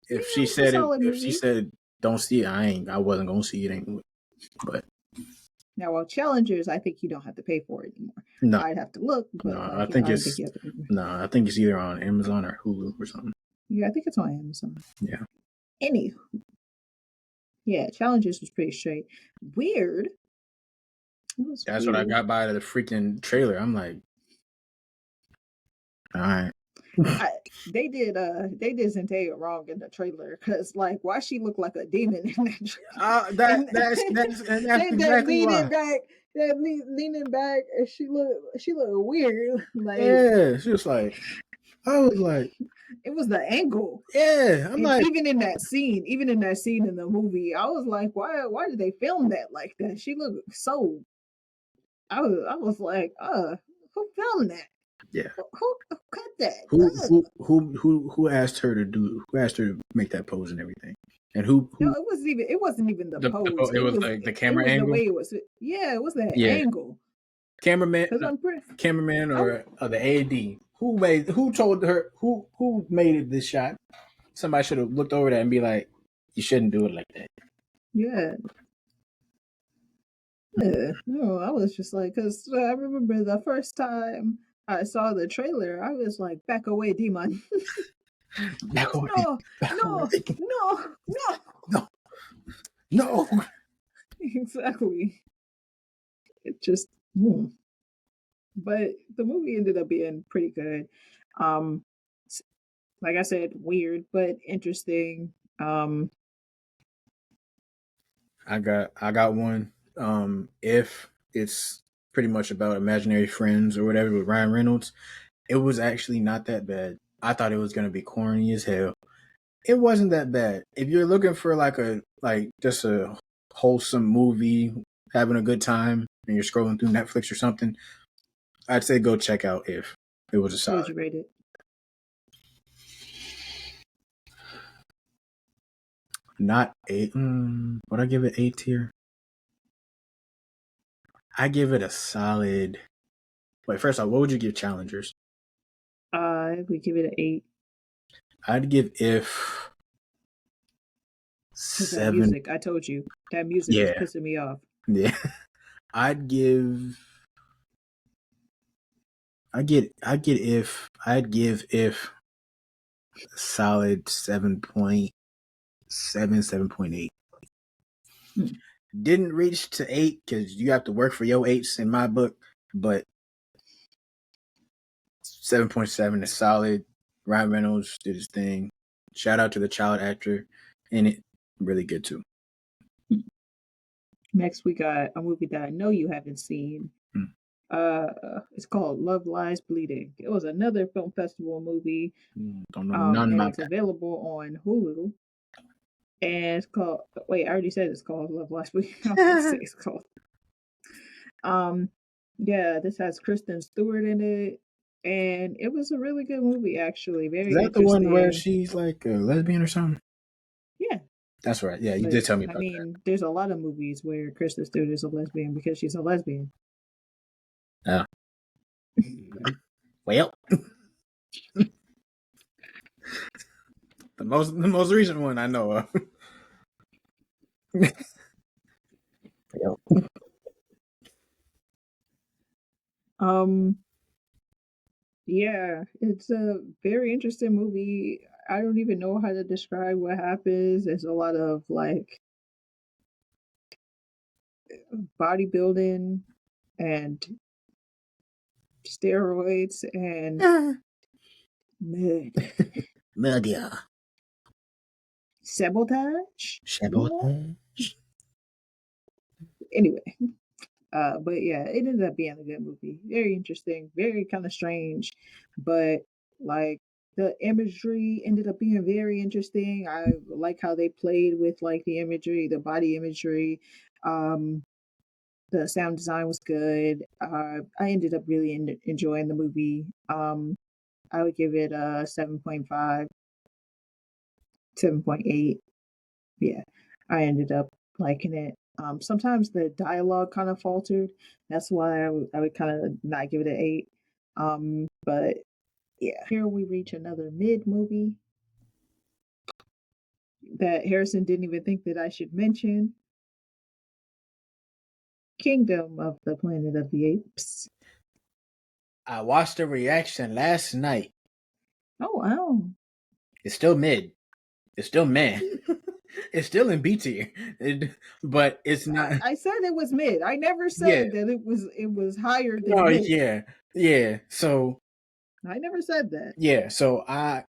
[SPEAKER 2] Yeah,
[SPEAKER 1] If she
[SPEAKER 2] it was a
[SPEAKER 1] said it,
[SPEAKER 2] solid
[SPEAKER 1] if she
[SPEAKER 2] movie.
[SPEAKER 1] said don't see it, I wasn't gonna see it anyway. But
[SPEAKER 2] Now, while Challengers, I think you don't have to pay for it anymore.
[SPEAKER 1] no,
[SPEAKER 2] I'd have to look,
[SPEAKER 1] no,
[SPEAKER 2] but
[SPEAKER 1] I
[SPEAKER 2] I
[SPEAKER 1] think
[SPEAKER 2] don't think
[SPEAKER 1] it's
[SPEAKER 2] you have to pay for it.
[SPEAKER 1] no, I think it's either on Amazon or Hulu or something.
[SPEAKER 2] Yeah, I think it's on Amazon.
[SPEAKER 1] Yeah,
[SPEAKER 2] Anywho, yeah, Challengers was pretty straight. Weird. It was
[SPEAKER 1] that's what I
[SPEAKER 2] weird.
[SPEAKER 1] got by the freaking trailer. I'm like, all right.
[SPEAKER 2] They did Zendaya wrong in the trailer because like why she looked like a demon in that
[SPEAKER 1] That
[SPEAKER 2] and
[SPEAKER 1] that's
[SPEAKER 2] that
[SPEAKER 1] exactly
[SPEAKER 2] leaning
[SPEAKER 1] why.
[SPEAKER 2] back leaning back and she looked weird like
[SPEAKER 1] Yeah, she was like, I was like,
[SPEAKER 2] it was the angle.
[SPEAKER 1] yeah. I'm
[SPEAKER 2] And
[SPEAKER 1] like,
[SPEAKER 2] even in that scene in the movie, I was like, why did they film that like that? She looked so I was like, who filmed that?
[SPEAKER 1] yeah.
[SPEAKER 2] Who cut that?
[SPEAKER 1] Who asked her to do? Who asked her to make that pose and everything? And
[SPEAKER 2] No,
[SPEAKER 1] who
[SPEAKER 2] it wasn't even the pose.
[SPEAKER 1] it was like the
[SPEAKER 2] It
[SPEAKER 1] camera
[SPEAKER 2] was the
[SPEAKER 1] angle.
[SPEAKER 2] way it was. Yeah, it was that
[SPEAKER 1] Yeah,
[SPEAKER 2] angle.
[SPEAKER 1] cameraman,
[SPEAKER 2] Cause
[SPEAKER 1] no,
[SPEAKER 2] I'm pretty.
[SPEAKER 1] cameraman,
[SPEAKER 2] I'm
[SPEAKER 1] or the AD. Who told her? Who made it this shot? Somebody should have looked over that and be like, you shouldn't do it like that.
[SPEAKER 2] yeah. Yeah, no, I was just like, cause I remember the first time I saw the trailer, I was like, back away, demon.
[SPEAKER 1] Back away.
[SPEAKER 2] No,
[SPEAKER 1] Back away.
[SPEAKER 2] no, no, no.
[SPEAKER 1] No. No.
[SPEAKER 2] Exactly. It just, hmm. But the movie ended up being pretty good. Um, like I said, weird but interesting.
[SPEAKER 1] I got one. If it's pretty much about imaginary friends or whatever with Ryan Reynolds, it was actually not that bad. I thought it was gonna be corny as hell. It wasn't that bad. If you're looking for like just a wholesome movie, having a good time, and you're scrolling through Netflix or something, I'd say go check out If. It was a
[SPEAKER 2] What would
[SPEAKER 1] solid.
[SPEAKER 2] you rate it?
[SPEAKER 1] Not eight. Would I give it A tier? I give it a solid. Wait, first off, what would you give Challengers?
[SPEAKER 2] We give it an 8
[SPEAKER 1] I'd give If
[SPEAKER 2] because that
[SPEAKER 1] 7.
[SPEAKER 2] music. I told you that music was
[SPEAKER 1] Yeah,
[SPEAKER 2] pissing me off.
[SPEAKER 1] yeah. I'd give. I'd give If a solid 7.7, 7.8.
[SPEAKER 2] Hmm.
[SPEAKER 1] Didn't reach to 8 because you have to work for your 8s in my book, but 7.7 is solid. Ryan Reynolds did his thing. Shout out to the child actor in it. Really good too.
[SPEAKER 2] Next, we got a movie that I know you haven't seen. It's called Love Lies Bleeding. It was another film festival movie,
[SPEAKER 1] Don't know none
[SPEAKER 2] and
[SPEAKER 1] about
[SPEAKER 2] it's available on Hulu. And it's called. Wait, I already said it's called Love Lies Bleeding. I was gonna say
[SPEAKER 1] that.
[SPEAKER 2] it's called. Um, yeah, this has Kristen Stewart in it, and it was a really good movie. Actually,
[SPEAKER 1] Is
[SPEAKER 2] very
[SPEAKER 1] that the one where
[SPEAKER 2] interesting.
[SPEAKER 1] she's like a lesbian or something?
[SPEAKER 2] Yeah,
[SPEAKER 1] That's right. Yeah, you
[SPEAKER 2] but
[SPEAKER 1] did tell me
[SPEAKER 2] I
[SPEAKER 1] about
[SPEAKER 2] mean, there's a lot of movies where Kristen Stewart is a lesbian because she's a lesbian.
[SPEAKER 1] that. Well, the most recent one I know of. Yep.
[SPEAKER 2] Um, yeah, it's a very interesting movie. I don't even know how to describe what happens. There's a lot of like bodybuilding and steroids and murder.
[SPEAKER 1] Murder.
[SPEAKER 2] Sabotage? Yeah.
[SPEAKER 1] Sabotage.
[SPEAKER 2] Anyway, but yeah, it ended up being a good movie. Very interesting, very kind of strange, but like the imagery ended up being very interesting. I like how they played with like the imagery, the body imagery. Um, the sound design was good. I ended up really enjoying the movie. I would give it a 7.5, 7.8. Yeah, I ended up liking it. Sometimes the dialogue kind of faltered. That's why I would kind of not give it an 8. But yeah, here we reach another mid movie that Harrison didn't even think that I should mention. Kingdom of the Planet of the Apes.
[SPEAKER 1] I watched the reaction last night.
[SPEAKER 2] Oh wow.
[SPEAKER 1] It's still mid. It's still meh. It's still in B tier, but it's not.
[SPEAKER 2] I said it was mid. I never
[SPEAKER 1] Yeah.
[SPEAKER 2] said that it was higher than
[SPEAKER 1] Oh
[SPEAKER 2] mid.
[SPEAKER 1] yeah. Yeah. So
[SPEAKER 2] I never said that.
[SPEAKER 1] yeah. So I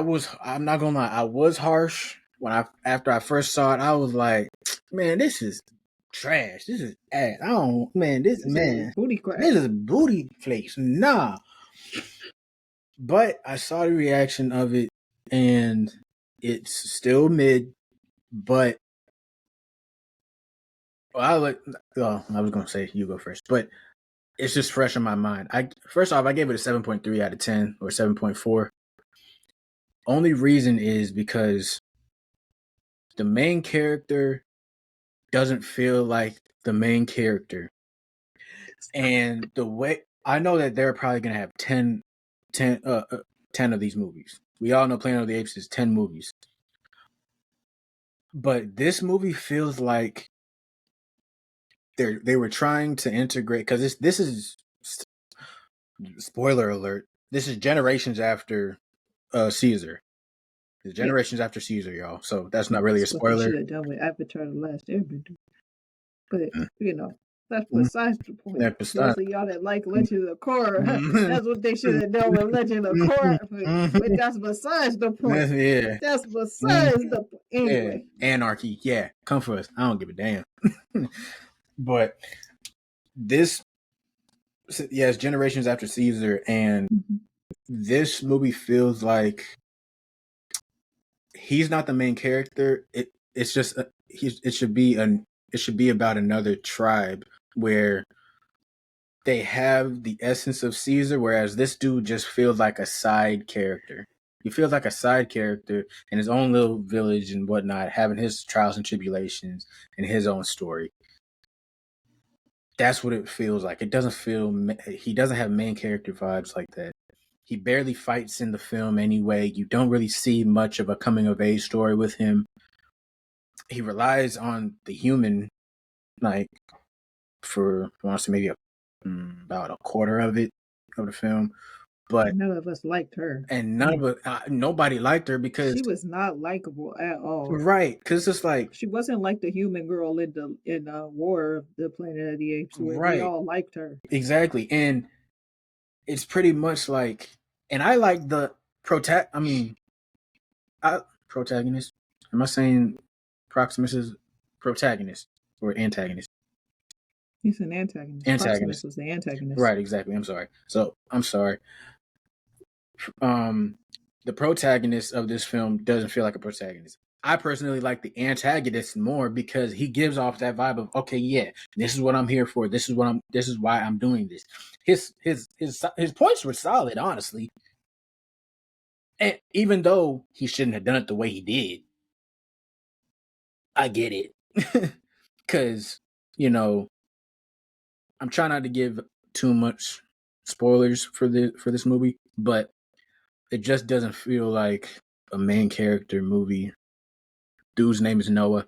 [SPEAKER 1] was. I'm not gonna lie. I was harsh when after I first saw it. I was like, man, this is trash. This is ass. I don't. Man, this
[SPEAKER 2] This is
[SPEAKER 1] man.
[SPEAKER 2] booty crap.
[SPEAKER 1] This is booty place. Nah. But I saw the reaction of it, and it's still mid. But I was gonna say you go first, but it's just fresh in my mind. First off, I gave it a 7.3 out of 10 or 7.4. Only reason is because the main character doesn't feel like the main character, and the way I know that they're probably gonna have 10 of these movies. We all know Planet of the Apes is 10 movies. But this movie feels like they were trying to integrate because this is spoiler alert. This is generations after Caesar. It's
[SPEAKER 2] Yeah,
[SPEAKER 1] generations after Caesar, y'all. So that's not really a
[SPEAKER 2] that's what they should
[SPEAKER 1] spoiler.
[SPEAKER 2] have done with Avatar: The Last Airbender. But
[SPEAKER 1] Mm,
[SPEAKER 2] that's
[SPEAKER 1] mm,
[SPEAKER 2] besides the point.
[SPEAKER 1] that was-
[SPEAKER 2] Those of y'all that like
[SPEAKER 1] mm,
[SPEAKER 2] Legend of Korra,
[SPEAKER 1] mm,
[SPEAKER 2] that's what they should have done with Legend of Korra. But
[SPEAKER 1] mm,
[SPEAKER 2] that's besides the point.
[SPEAKER 1] yeah.
[SPEAKER 2] That's
[SPEAKER 1] Mm,
[SPEAKER 2] besides the point.
[SPEAKER 1] yeah.
[SPEAKER 2] Anyway.
[SPEAKER 1] Anarchy. Yeah. Come for us. I don't give a damn. But this, yeah, it's generations after Caesar, and
[SPEAKER 2] Mhm.
[SPEAKER 1] this movie feels like he's not the main character. It's just it should be about another tribe where they have the essence of Caesar, whereas this dude just feels like a side character. He feels like a side character in his own little village and whatnot, having his trials and tribulations and his own story. That's what it feels like. It doesn't feel. He doesn't have main character vibes like that. He barely fights in the film anyway. You don't really see much of a coming of age story with him. He relies on the human, like for I want to say maybe about a quarter of the film, but
[SPEAKER 2] And none of us liked her.
[SPEAKER 1] and none of it, nobody liked her because
[SPEAKER 2] She was not likable at all.
[SPEAKER 1] right, because it's like
[SPEAKER 2] She wasn't like the human girl in War of the Planet of the Apes, where we
[SPEAKER 1] right,
[SPEAKER 2] all liked her.
[SPEAKER 1] exactly, and it's pretty much like, and I like the I mean, protagonist. Am I saying Proximus is protagonist or antagonist?
[SPEAKER 2] He's an antagonist. Proximus
[SPEAKER 1] Antagonist.
[SPEAKER 2] was the antagonist.
[SPEAKER 1] Right, exactly. I'm sorry. So I'm sorry. Um, the protagonist of this film doesn't feel like a protagonist. I personally like the antagonist more because he gives off that vibe of okay, yeah, this is what I'm here for. This is why I'm doing this. His points were solid, honestly. And even though he shouldn't have done it the way he did, I get it. Cause, I'm trying not to give too much spoilers for this movie, but it just doesn't feel like a main character movie. Dude's name is Noah.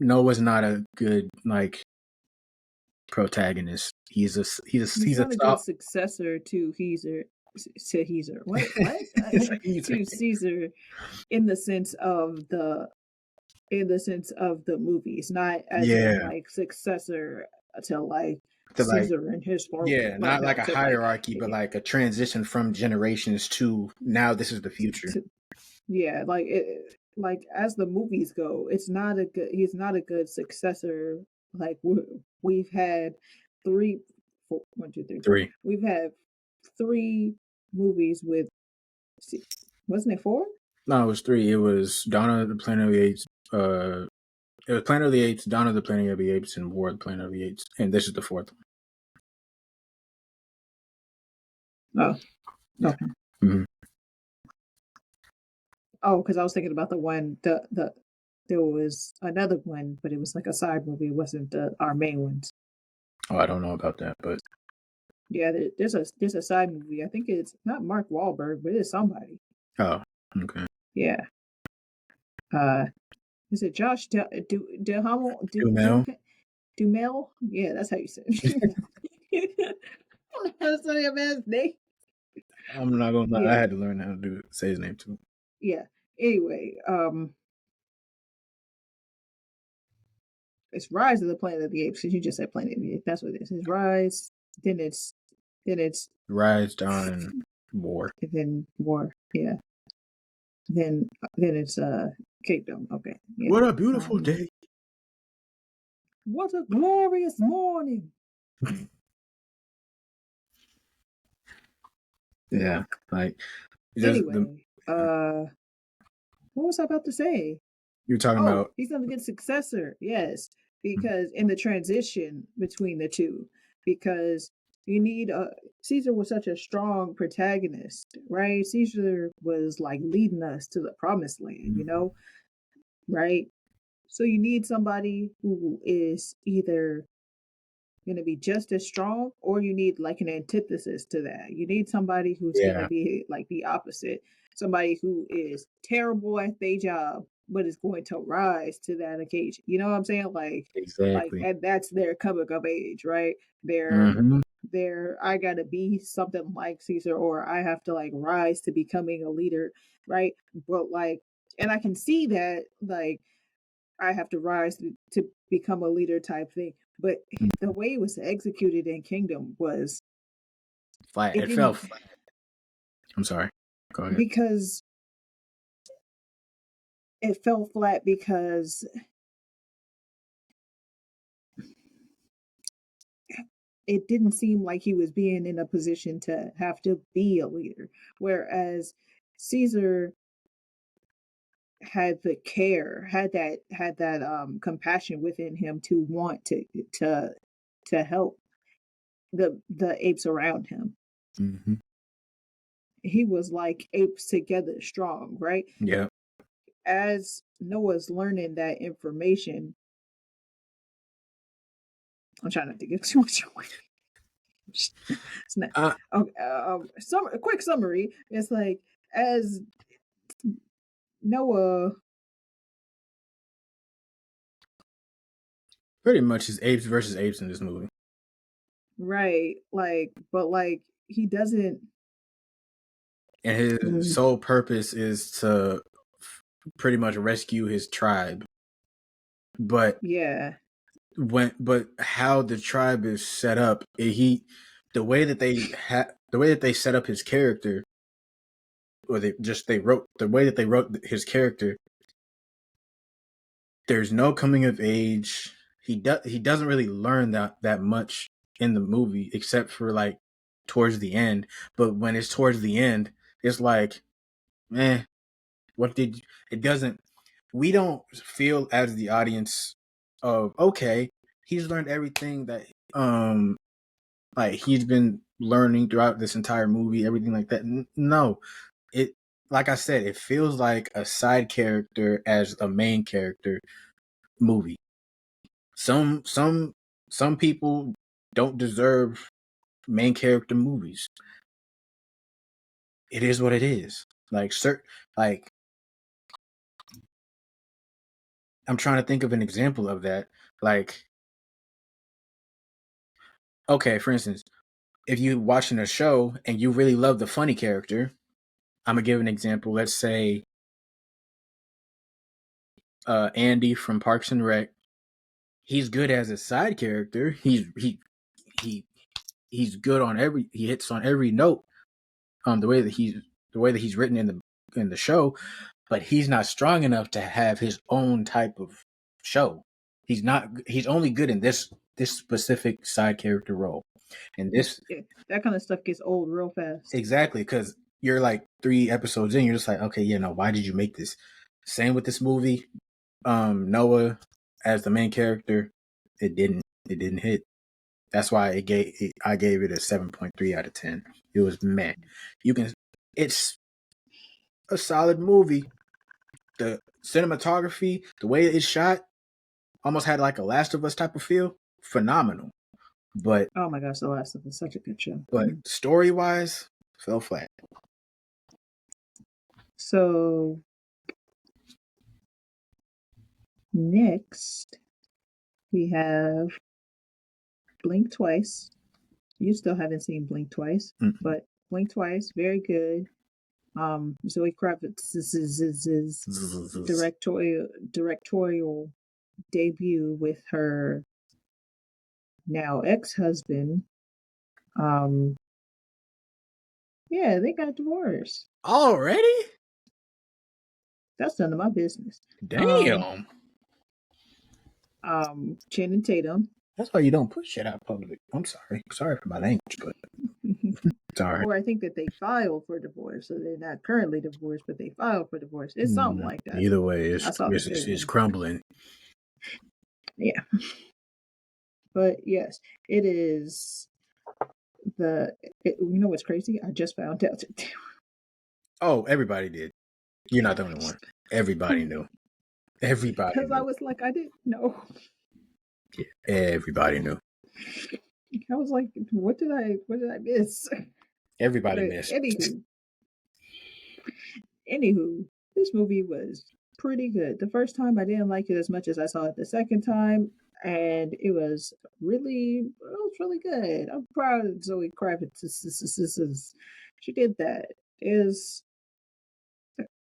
[SPEAKER 1] Noah's not a good protagonist. He's
[SPEAKER 2] He's not a good
[SPEAKER 1] top.
[SPEAKER 2] successor to Caesar. To Caesar, what?
[SPEAKER 1] He's
[SPEAKER 2] To Caesar, in the sense of the movies, not as in
[SPEAKER 1] yeah,
[SPEAKER 2] like successor to like
[SPEAKER 1] to like
[SPEAKER 2] Caesar and his
[SPEAKER 1] yeah,
[SPEAKER 2] like
[SPEAKER 1] not
[SPEAKER 2] no
[SPEAKER 1] like a
[SPEAKER 2] to like
[SPEAKER 1] hierarchy, but like a transition from generations to now. This is the future.
[SPEAKER 2] to yeah like it, like as the movies go, it's not a good he's not a good successor. Like we've had three four, one two three four
[SPEAKER 1] Three.
[SPEAKER 2] we've had three movies with wasn't it four?
[SPEAKER 1] No, it was three. It was Dawn of the Planet of the Apes. It was Planet of the Apes, Dawn of the Planet of the Apes, and War of the Planet of the Apes, and this is the fourth one.
[SPEAKER 2] Oh,
[SPEAKER 1] Yeah.
[SPEAKER 2] okay.
[SPEAKER 1] Mm-hmm.
[SPEAKER 2] Oh, because I was thinking about the one there was another one, but it was like a side movie. It wasn't our main ones.
[SPEAKER 1] Oh, I don't know about that, but
[SPEAKER 2] Yeah, there's a side movie. I think it's not Mark Wahlberg, but it's somebody.
[SPEAKER 1] oh, okay.
[SPEAKER 2] Yeah. Uh, is it Josh
[SPEAKER 1] Dumel.
[SPEAKER 2] Dumel? Yeah, that's how you say it. That's not your man's name.
[SPEAKER 1] I'm not gonna lie. I
[SPEAKER 2] Yeah,
[SPEAKER 1] had to learn how to say his name too.
[SPEAKER 2] yeah. Anyway, it's Rise of the Planet of the Apes. Because you just said Planet of the Apes. That's what it is. It's Rise. Then it's
[SPEAKER 1] Rise, Dawn, War.
[SPEAKER 2] then War. Yeah. Then it's Kingdom. Okay. Yeah.
[SPEAKER 1] What a beautiful day.
[SPEAKER 2] What a glorious morning.
[SPEAKER 1] Yeah, like just
[SPEAKER 2] Anyway, what was I about to say?
[SPEAKER 1] you're talking
[SPEAKER 2] Oh,
[SPEAKER 1] about.
[SPEAKER 2] he's gonna get successor. Yes, because in the transition between the two, because you need Caesar was such a strong protagonist, right? Caesar was like leading us to the promised land, right? So you need somebody who is either going to be just as strong, or you need like an antithesis to that. You need somebody who's going to
[SPEAKER 1] Yeah,
[SPEAKER 2] be like the opposite, somebody who is terrible at their job but is going to rise to that occasion. You know what I'm saying?
[SPEAKER 1] exactly.
[SPEAKER 2] And that's their coming of age, right? They're
[SPEAKER 1] Mm-hmm.
[SPEAKER 2] I gotta be something like Caesar, or I have to like rise to becoming a leader, right? But like, and I can see that like I have to rise to become a leader type thing. But the way it was executed in Kingdom was
[SPEAKER 1] Flat.
[SPEAKER 2] it
[SPEAKER 1] It fell
[SPEAKER 2] didn't
[SPEAKER 1] flat. I'm sorry. Go ahead.
[SPEAKER 2] because it fell flat because it didn't seem like he was being in a position to have to be a leader. Whereas Caesar had the care, had that compassion within him to want to to help the apes around him.
[SPEAKER 1] Mm-hmm.
[SPEAKER 2] He was like apes together strong, right?
[SPEAKER 1] Yeah.
[SPEAKER 2] As Noah's learning that information, I'm trying not to give too much away. It's not, a quick summary. It's like as Noah,
[SPEAKER 1] Pretty much is apes versus apes in this movie.
[SPEAKER 2] right? Like, but like he doesn't.
[SPEAKER 1] And his sole purpose is to pretty much rescue his tribe. But
[SPEAKER 2] Yeah,
[SPEAKER 1] but how the tribe is set up, the way that they set up his character, or the way that they wrote his character. There's no coming of age. He doesn't really learn that much in the movie, except for like towards the end. But when it's towards the end, it's like, it doesn't. We don't feel as the audience of, okay, he's learned everything that like he's been learning throughout this entire movie, everything like that. No, it, like I said, it feels like a side character as a main character movie. Some people don't deserve main character movies. It is what it is. Like I'm trying to think of an example of that. Like, okay, for instance, if you're watching a show and you really love the funny character, I'm gonna give an example. Let's say Andy from Parks and Rec. He's good as a side character. He's good on he hits on every note. The way that he's written in the show, but he's not strong enough to have his own type of show. He's only good in this specific side character role. And this,
[SPEAKER 2] that kind of stuff gets old real fast.
[SPEAKER 1] exactly, because you're like 3 episodes in, you're just like, okay, why did you make this? Same with this movie. Noah as the main character, it didn't hit. That's why I gave it a 7.3 out of 10. It was meh. It's a solid movie. The cinematography, the way it's shot, almost had like a Last of Us type of feel. Phenomenal. But
[SPEAKER 2] oh my gosh, The Last of Us is such a good show.
[SPEAKER 1] But story wise, fell flat.
[SPEAKER 2] So next we have Blink Twice. You still haven't seen Blink Twice, but Blink Twice, very good. Zoe Kravitz's directorial debut with her now ex-husband. Yeah, they got divorced
[SPEAKER 1] already.
[SPEAKER 2] That's none of my business.
[SPEAKER 1] Damn.
[SPEAKER 2] Channing Tatum.
[SPEAKER 1] That's why you don't put shit out public. I'm sorry for my language, but sorry.
[SPEAKER 2] Or I think that they filed for divorce, so they're not currently divorced, but they filed for divorce. It's something like that.
[SPEAKER 1] Either way, it's crumbling.
[SPEAKER 2] Yeah, but yes, it is you know what's crazy? I just found out.
[SPEAKER 1] Oh, everybody did. You're not the only one. Everybody knew. Everybody.
[SPEAKER 2] Because I was like, I didn't know.
[SPEAKER 1] Yeah, everybody knew.
[SPEAKER 2] I was like, what did I miss?
[SPEAKER 1] Everybody missed.
[SPEAKER 2] Anywho, this movie was pretty good. The first time I didn't like it as much as I saw it the second time, and it was really good. I'm proud of Zoe Kravitz. She did that. It is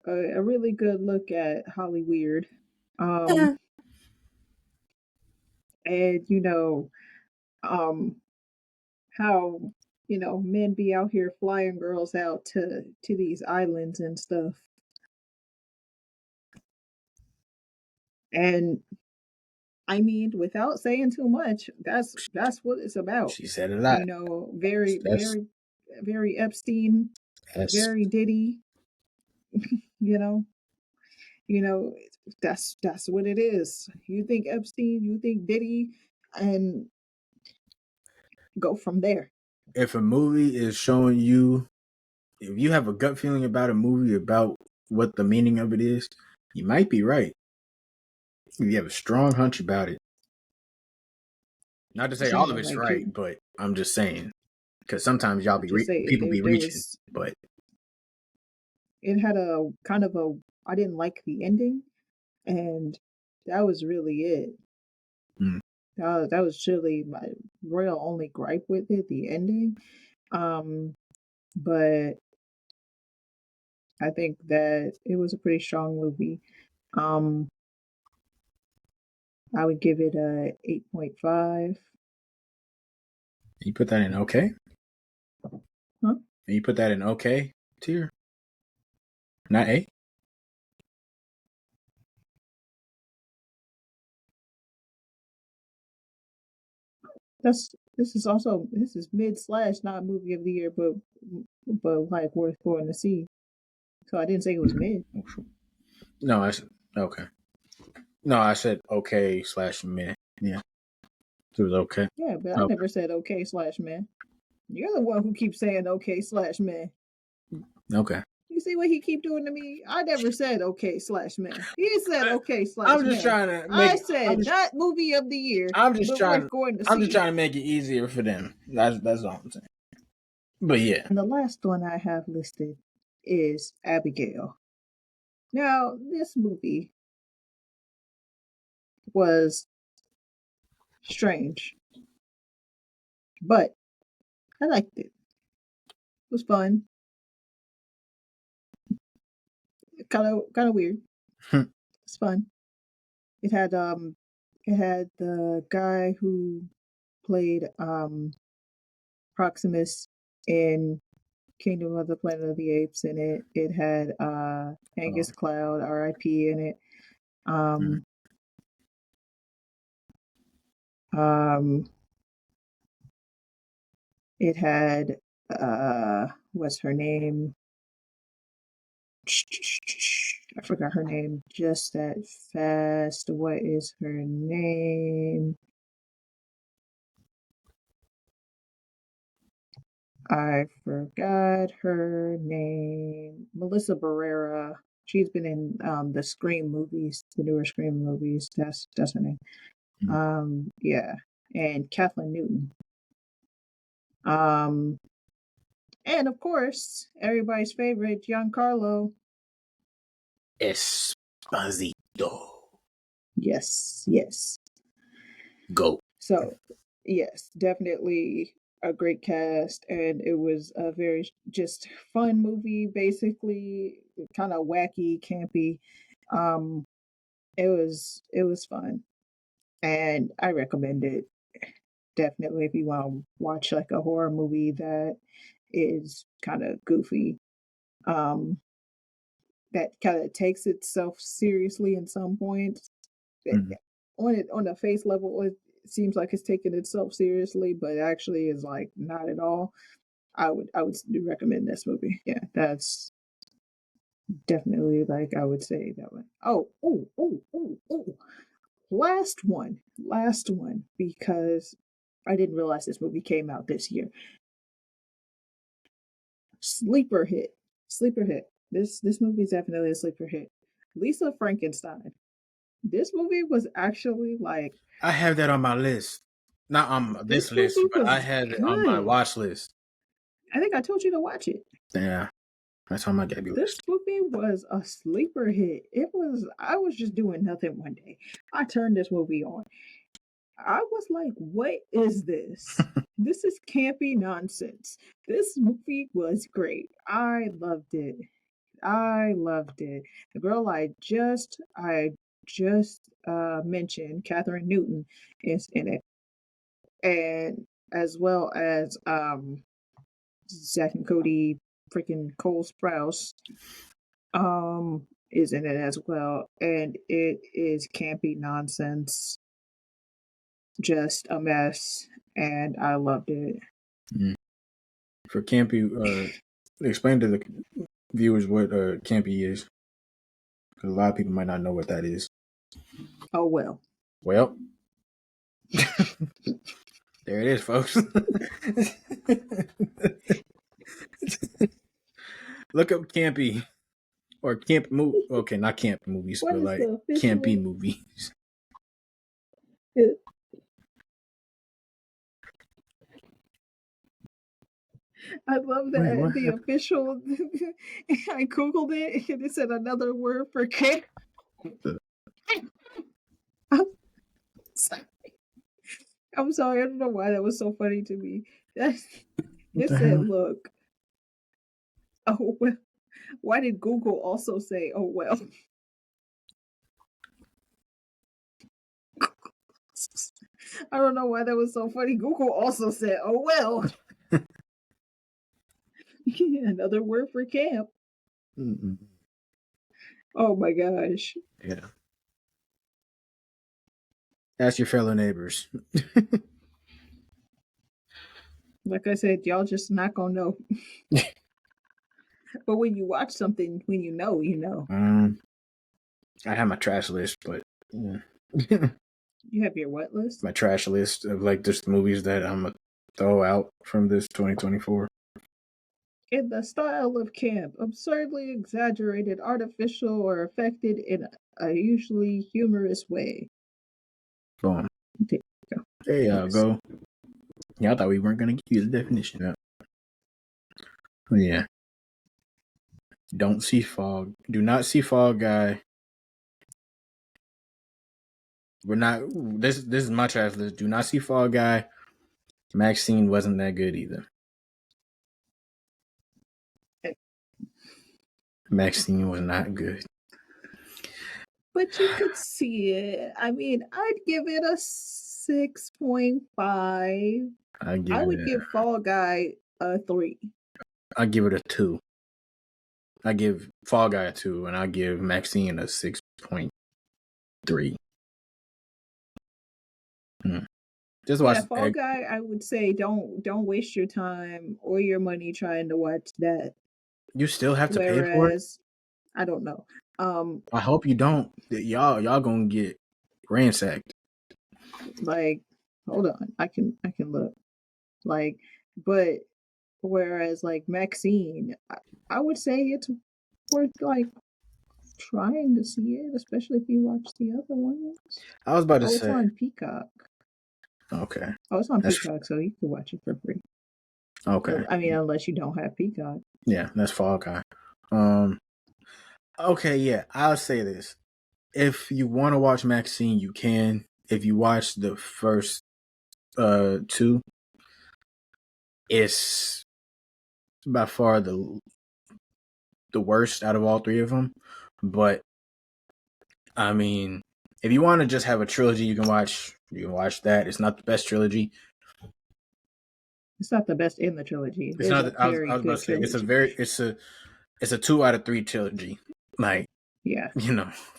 [SPEAKER 2] a really good look at Hollyweird. And how men be out here flying girls out to these islands and stuff. And I mean, without saying too much, that's what it's about.
[SPEAKER 1] She said a lot.
[SPEAKER 2] Very very Epstein, very Diddy. That's what it is. You think Epstein, you think Diddy, and go from there.
[SPEAKER 1] If a movie is showing you, if you have a gut feeling about a movie about what the meaning of it is, you might be right. If you have a strong hunch about it, Not to say
[SPEAKER 2] Just
[SPEAKER 1] all of
[SPEAKER 2] saying,
[SPEAKER 1] it's
[SPEAKER 2] like
[SPEAKER 1] right, but I'm just saying because sometimes y'all be
[SPEAKER 2] just saying,
[SPEAKER 1] people be
[SPEAKER 2] there
[SPEAKER 1] reaching,
[SPEAKER 2] was
[SPEAKER 1] but
[SPEAKER 2] it had a kind of a I didn't like the ending, and that was really it.
[SPEAKER 1] mm,
[SPEAKER 2] That was really my real only gripe with it, the ending. Um, but I think that it was a pretty strong movie. Um, I would give it a 8.5.
[SPEAKER 1] you put that in okay.
[SPEAKER 2] Huh?
[SPEAKER 1] You put that in okay tier, not A.
[SPEAKER 2] This is mid slash not movie of the year, but like worth going to see. So I didn't say it was mid.
[SPEAKER 1] No, I said okay. No, I said okay slash meh. Yeah, it was okay.
[SPEAKER 2] Yeah, but I
[SPEAKER 1] Okay.
[SPEAKER 2] never said okay slash man. You're the one who keeps saying okay slash man.
[SPEAKER 1] Okay.
[SPEAKER 2] You see what he keep doing to me? I never said okay slash man. He said okay slash
[SPEAKER 1] I'm just
[SPEAKER 2] man.
[SPEAKER 1] trying to
[SPEAKER 2] I
[SPEAKER 1] make. I'm
[SPEAKER 2] said
[SPEAKER 1] just.
[SPEAKER 2] not movie of the year,
[SPEAKER 1] I'm just
[SPEAKER 2] but worth
[SPEAKER 1] trying.
[SPEAKER 2] going to
[SPEAKER 1] I'm just
[SPEAKER 2] see.
[SPEAKER 1] trying to make it easier for them. That's all I'm saying. But yeah,
[SPEAKER 2] And the last one I have listed is Abigail. Now, this movie was strange, but I liked it. It was fun. Kind of weird. It's fun. It had the guy who played Proximus in Kingdom of the Planet of the Apes in it. It had
[SPEAKER 1] oh,
[SPEAKER 2] Angus Cloud, R.I.P. in it.
[SPEAKER 1] mm,
[SPEAKER 2] Um, um, it had what's her name? I forgot her name just that fast. What is her name? I forgot her name. Melissa Barrera. She's been in the Scream movies, the newer Scream movies. That's her name.
[SPEAKER 1] mm.
[SPEAKER 2] Yeah, and Kathleen Newton. Um, and of course, everybody's favorite, Giancarlo.
[SPEAKER 1] Esposito.
[SPEAKER 2] Yes, yes.
[SPEAKER 1] Go.
[SPEAKER 2] So, yes, definitely a great cast, and it was a very just fun movie. Basically, kind of wacky, campy. Um, it was fun, and I recommend it definitely if you want to watch like a horror movie that is kind of goofy. Um, that kind of takes itself seriously in some points.
[SPEAKER 1] Mm,
[SPEAKER 2] On a face level, it seems like it's taking itself seriously, but actually is like not at all. I would recommend this movie. Yeah, that's definitely like I would say that one. Oh. Last one because I didn't realize this movie came out this year. Sleeper hit, sleeper hit. This movie is definitely a sleeper hit. Lisa Frankenstein. This movie was actually like
[SPEAKER 1] I have that on my list. Not on this
[SPEAKER 2] this
[SPEAKER 1] list,
[SPEAKER 2] movie
[SPEAKER 1] but I
[SPEAKER 2] was
[SPEAKER 1] have it on my
[SPEAKER 2] good.
[SPEAKER 1] watch list.
[SPEAKER 2] I think I told you to watch it.
[SPEAKER 1] Yeah, that's on my Gabi
[SPEAKER 2] This
[SPEAKER 1] list.
[SPEAKER 2] movie was a sleeper hit. I was just doing nothing one day. I turned this movie on. I was like, what is this? This is campy nonsense. This movie was great. I loved it. I loved it. The girl I just mentioned, Catherine Newton, is in it, and as well as Zach and Cody freaking Cole Sprouse is in it as well, and it is campy nonsense, just a mess, and I loved it.
[SPEAKER 1] Mm. For campy, explain to the viewers what campy is, because a lot of people might not know what that is.
[SPEAKER 2] Oh well.
[SPEAKER 1] Well, there it is, folks. Look up campy or camp movie. Okay, not camp movies,
[SPEAKER 2] What
[SPEAKER 1] but
[SPEAKER 2] is
[SPEAKER 1] like
[SPEAKER 2] the
[SPEAKER 1] campy
[SPEAKER 2] official?
[SPEAKER 1] movies.
[SPEAKER 2] It, I love
[SPEAKER 1] Wait,
[SPEAKER 2] that
[SPEAKER 1] what
[SPEAKER 2] the
[SPEAKER 1] happened?
[SPEAKER 2] official. I googled it and it said another word for camp. I'm sorry. I'm sorry. I don't know why that was so funny to me.
[SPEAKER 1] What
[SPEAKER 2] It
[SPEAKER 1] the
[SPEAKER 2] said,
[SPEAKER 1] hell?
[SPEAKER 2] "Look, oh well." Why did Google also say, "Oh well"? I don't know why that was so funny. Google also said, "Oh well." Another word for camp.
[SPEAKER 1] Mm-mm.
[SPEAKER 2] Oh my gosh.
[SPEAKER 1] Yeah, that's your fellow neighbors.
[SPEAKER 2] Like I said, y'all just not gonna know. But when you watch something, when you know, you know.
[SPEAKER 1] I have my trash list, but yeah.
[SPEAKER 2] You have your what list?
[SPEAKER 1] My trash list of like just movies that I'm gonna throw out from this 2024.
[SPEAKER 2] In the style of camp, absurdly exaggerated, artificial, or affected in a usually humorous way.
[SPEAKER 1] Boom.
[SPEAKER 2] There you go.
[SPEAKER 1] There y'all
[SPEAKER 2] Yes.
[SPEAKER 1] go. Yeah, I thought we weren't gonna use the definition up. Yeah. Don't see fog. Do not see Fall Guy. We're not. This is my trash list. Do not see Fall Guy. Maxine wasn't that good either. Maxine was not good.
[SPEAKER 2] But you could see it. I mean, I'd give it a 6.5.
[SPEAKER 1] I give
[SPEAKER 2] I would
[SPEAKER 1] it.
[SPEAKER 2] give Fall Guy a 3.
[SPEAKER 1] I give it a 2. I give Fall Guy a 2, and I give Maxine a 6.3. Just watch.
[SPEAKER 2] Yeah, Fall Guy, I would say don't waste your time or your money trying to watch that.
[SPEAKER 1] You still have to pay for it.
[SPEAKER 2] Whereas, I don't know.
[SPEAKER 1] I hope you don't. Y'all gonna get ransacked.
[SPEAKER 2] Like, hold on, I can look. Like, but whereas like Maxine, I would say it's worth like trying to see it, especially if you watch the other ones.
[SPEAKER 1] I was about to
[SPEAKER 2] Oh, it's
[SPEAKER 1] say.
[SPEAKER 2] on Peacock.
[SPEAKER 1] Okay.
[SPEAKER 2] Oh, it's on
[SPEAKER 1] That's
[SPEAKER 2] Peacock, so you can watch it for free.
[SPEAKER 1] okay.
[SPEAKER 2] I mean, unless you don't have Peacock.
[SPEAKER 1] Yeah, that's Fall Guy. Um. Okay. Yeah, I'll say this. If you want to watch Maxine, you can. If you watch the first 2, it's by far the worst out of all 3 of them. But I mean, if you want to just have a trilogy, you can watch. You can watch that. It's not the best trilogy.
[SPEAKER 2] It's not the best in the trilogy. It
[SPEAKER 1] It's
[SPEAKER 2] is
[SPEAKER 1] not.
[SPEAKER 2] a
[SPEAKER 1] I
[SPEAKER 2] very
[SPEAKER 1] was about
[SPEAKER 2] good
[SPEAKER 1] to say
[SPEAKER 2] trilogy.
[SPEAKER 1] it's a 2 out of 3 trilogy. Like
[SPEAKER 2] Yeah.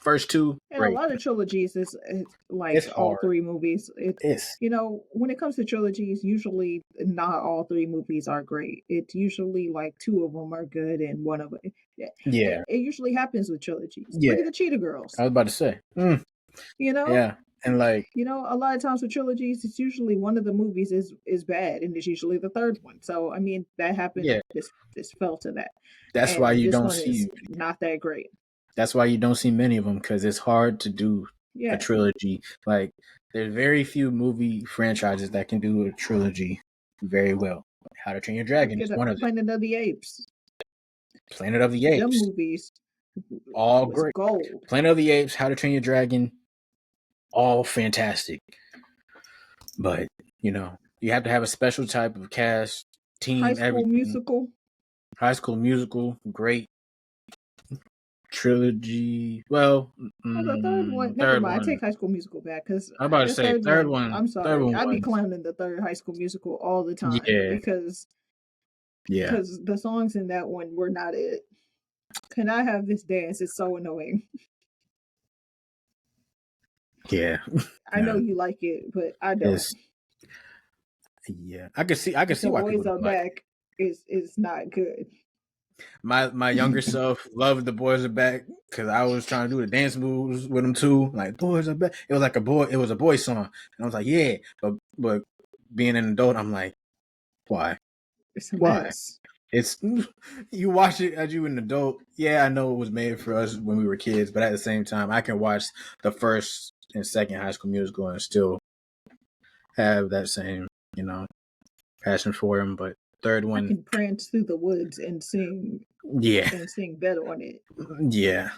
[SPEAKER 1] first 2
[SPEAKER 2] And a
[SPEAKER 1] great.
[SPEAKER 2] lot of trilogies is
[SPEAKER 1] It's
[SPEAKER 2] like all
[SPEAKER 1] hard.
[SPEAKER 2] 3 movies. It
[SPEAKER 1] It's
[SPEAKER 2] when it comes to trilogies, usually not all 3 movies are great. It's usually like 2 of them are good and one of it.
[SPEAKER 1] yeah,
[SPEAKER 2] It usually happens with trilogies.
[SPEAKER 1] yeah.
[SPEAKER 2] Look at the Cheetah Girls.
[SPEAKER 1] I was about to say,
[SPEAKER 2] You know,
[SPEAKER 1] yeah, and like
[SPEAKER 2] a lot of times with trilogies, it's usually one of the movies is bad, and it's usually the third one. So I mean, that happened.
[SPEAKER 1] yeah.
[SPEAKER 2] This fell to that,
[SPEAKER 1] That's why
[SPEAKER 2] and
[SPEAKER 1] you
[SPEAKER 2] this
[SPEAKER 1] don't
[SPEAKER 2] one
[SPEAKER 1] see.
[SPEAKER 2] is not that great.
[SPEAKER 1] That's why you don't see many of them because it's hard to do a
[SPEAKER 2] Yeah,
[SPEAKER 1] trilogy. Like there's very few movie franchises that can do a trilogy very well. How to Train Your
[SPEAKER 2] look
[SPEAKER 1] Dragon is
[SPEAKER 2] at
[SPEAKER 1] one of them.
[SPEAKER 2] Planet of the Apes.
[SPEAKER 1] Planet of the
[SPEAKER 2] Them
[SPEAKER 1] Apes,
[SPEAKER 2] movies
[SPEAKER 1] all
[SPEAKER 2] was
[SPEAKER 1] great.
[SPEAKER 2] gold.
[SPEAKER 1] Planet of the Apes, How to Train Your Dragon, all fantastic. But you have to have a special type of cast,
[SPEAKER 2] High
[SPEAKER 1] team,
[SPEAKER 2] School
[SPEAKER 1] everything.
[SPEAKER 2] Musical.
[SPEAKER 1] High School Musical, great trilogy. Well,
[SPEAKER 2] Oh, the third one. Never
[SPEAKER 1] third
[SPEAKER 2] mind. I
[SPEAKER 1] one.
[SPEAKER 2] take High School Musical back because
[SPEAKER 1] I'm about to
[SPEAKER 2] the
[SPEAKER 1] say
[SPEAKER 2] third
[SPEAKER 1] third
[SPEAKER 2] one.
[SPEAKER 1] one.
[SPEAKER 2] I'm
[SPEAKER 1] Third
[SPEAKER 2] sorry.
[SPEAKER 1] one
[SPEAKER 2] I be
[SPEAKER 1] was
[SPEAKER 2] clowning the third High School Musical all the time
[SPEAKER 1] yeah, yeah,
[SPEAKER 2] because the songs in that one were not it. Can I have this dance? It's so annoying.
[SPEAKER 1] yeah.
[SPEAKER 2] I know you like it, but I don't.
[SPEAKER 1] It's yeah. I can see
[SPEAKER 2] The
[SPEAKER 1] why
[SPEAKER 2] boys
[SPEAKER 1] people
[SPEAKER 2] are
[SPEAKER 1] don't like
[SPEAKER 2] back is not good.
[SPEAKER 1] it. My younger self loved the boys are back because I was trying to do the dance moves with them too. Like boys are back. It was like a boy. It was a boy song, and I was like, yeah. But being an adult, I'm like, why?
[SPEAKER 2] It's a
[SPEAKER 1] Why?
[SPEAKER 2] mess.
[SPEAKER 1] It's you watch it as you an adult. Yeah, I know it was made for us when we were kids, but at the same time, I can watch the first and second High School Musical and still have that same, passion for him. But third
[SPEAKER 2] I
[SPEAKER 1] one.
[SPEAKER 2] can prance through the woods and
[SPEAKER 1] Yeah.
[SPEAKER 2] sing better on it.
[SPEAKER 1] Yeah.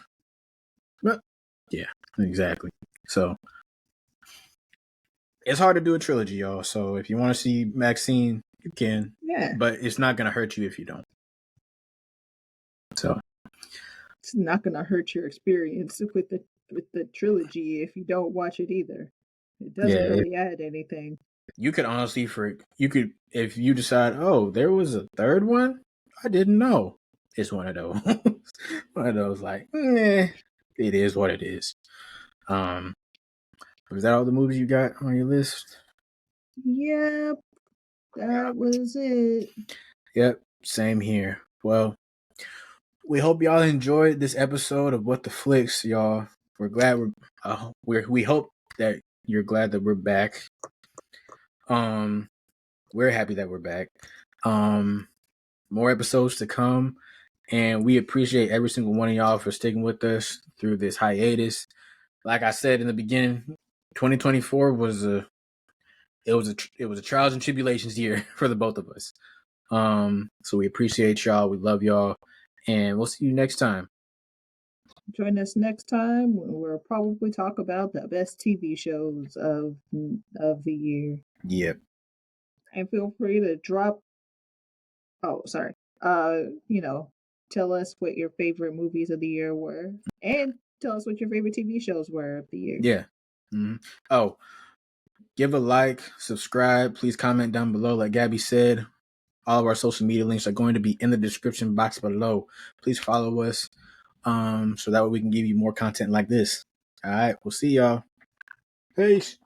[SPEAKER 1] But yeah, exactly. So it's hard to do a trilogy, y'all. So if you want to see Maxine, you can.
[SPEAKER 2] Yeah.
[SPEAKER 1] But it's not gonna hurt you if you don't. So
[SPEAKER 2] It's not gonna hurt your experience with the trilogy if you don't watch it either. It doesn't
[SPEAKER 1] yeah,
[SPEAKER 2] really add anything.
[SPEAKER 1] you could honestly if you decide, oh, there was a third one, I didn't know. It's one of those. One of those like, it is what it is. Was that all the movies you got on your list?
[SPEAKER 2] Yep, that was it.
[SPEAKER 1] Yep, same here. Well, we hope y'all enjoyed this episode of What the Flicks, y'all. We're glad we hope that you're glad that we're back. We're happy that we're back. More episodes to come, and we appreciate every single one of y'all for sticking with us through this hiatus. Like I said in the beginning, 2024 was a trials and tribulations year for the both of us. So we appreciate y'all. We love y'all, and we'll see you next time.
[SPEAKER 2] Join us next time when we'll probably talk about the best TV shows of the year.
[SPEAKER 1] Yep.
[SPEAKER 2] And feel free to drop. Oh, sorry. Tell us what your favorite movies of the year were, and tell us what your favorite TV shows were of the year.
[SPEAKER 1] Yeah. Mm-hmm. Oh, give a like, subscribe. Please comment down below. Like Gabby said, all of our social media links are going to be in the description box below. Please follow us, so that way we can give you more content like this. All right, we'll see y'all. Peace.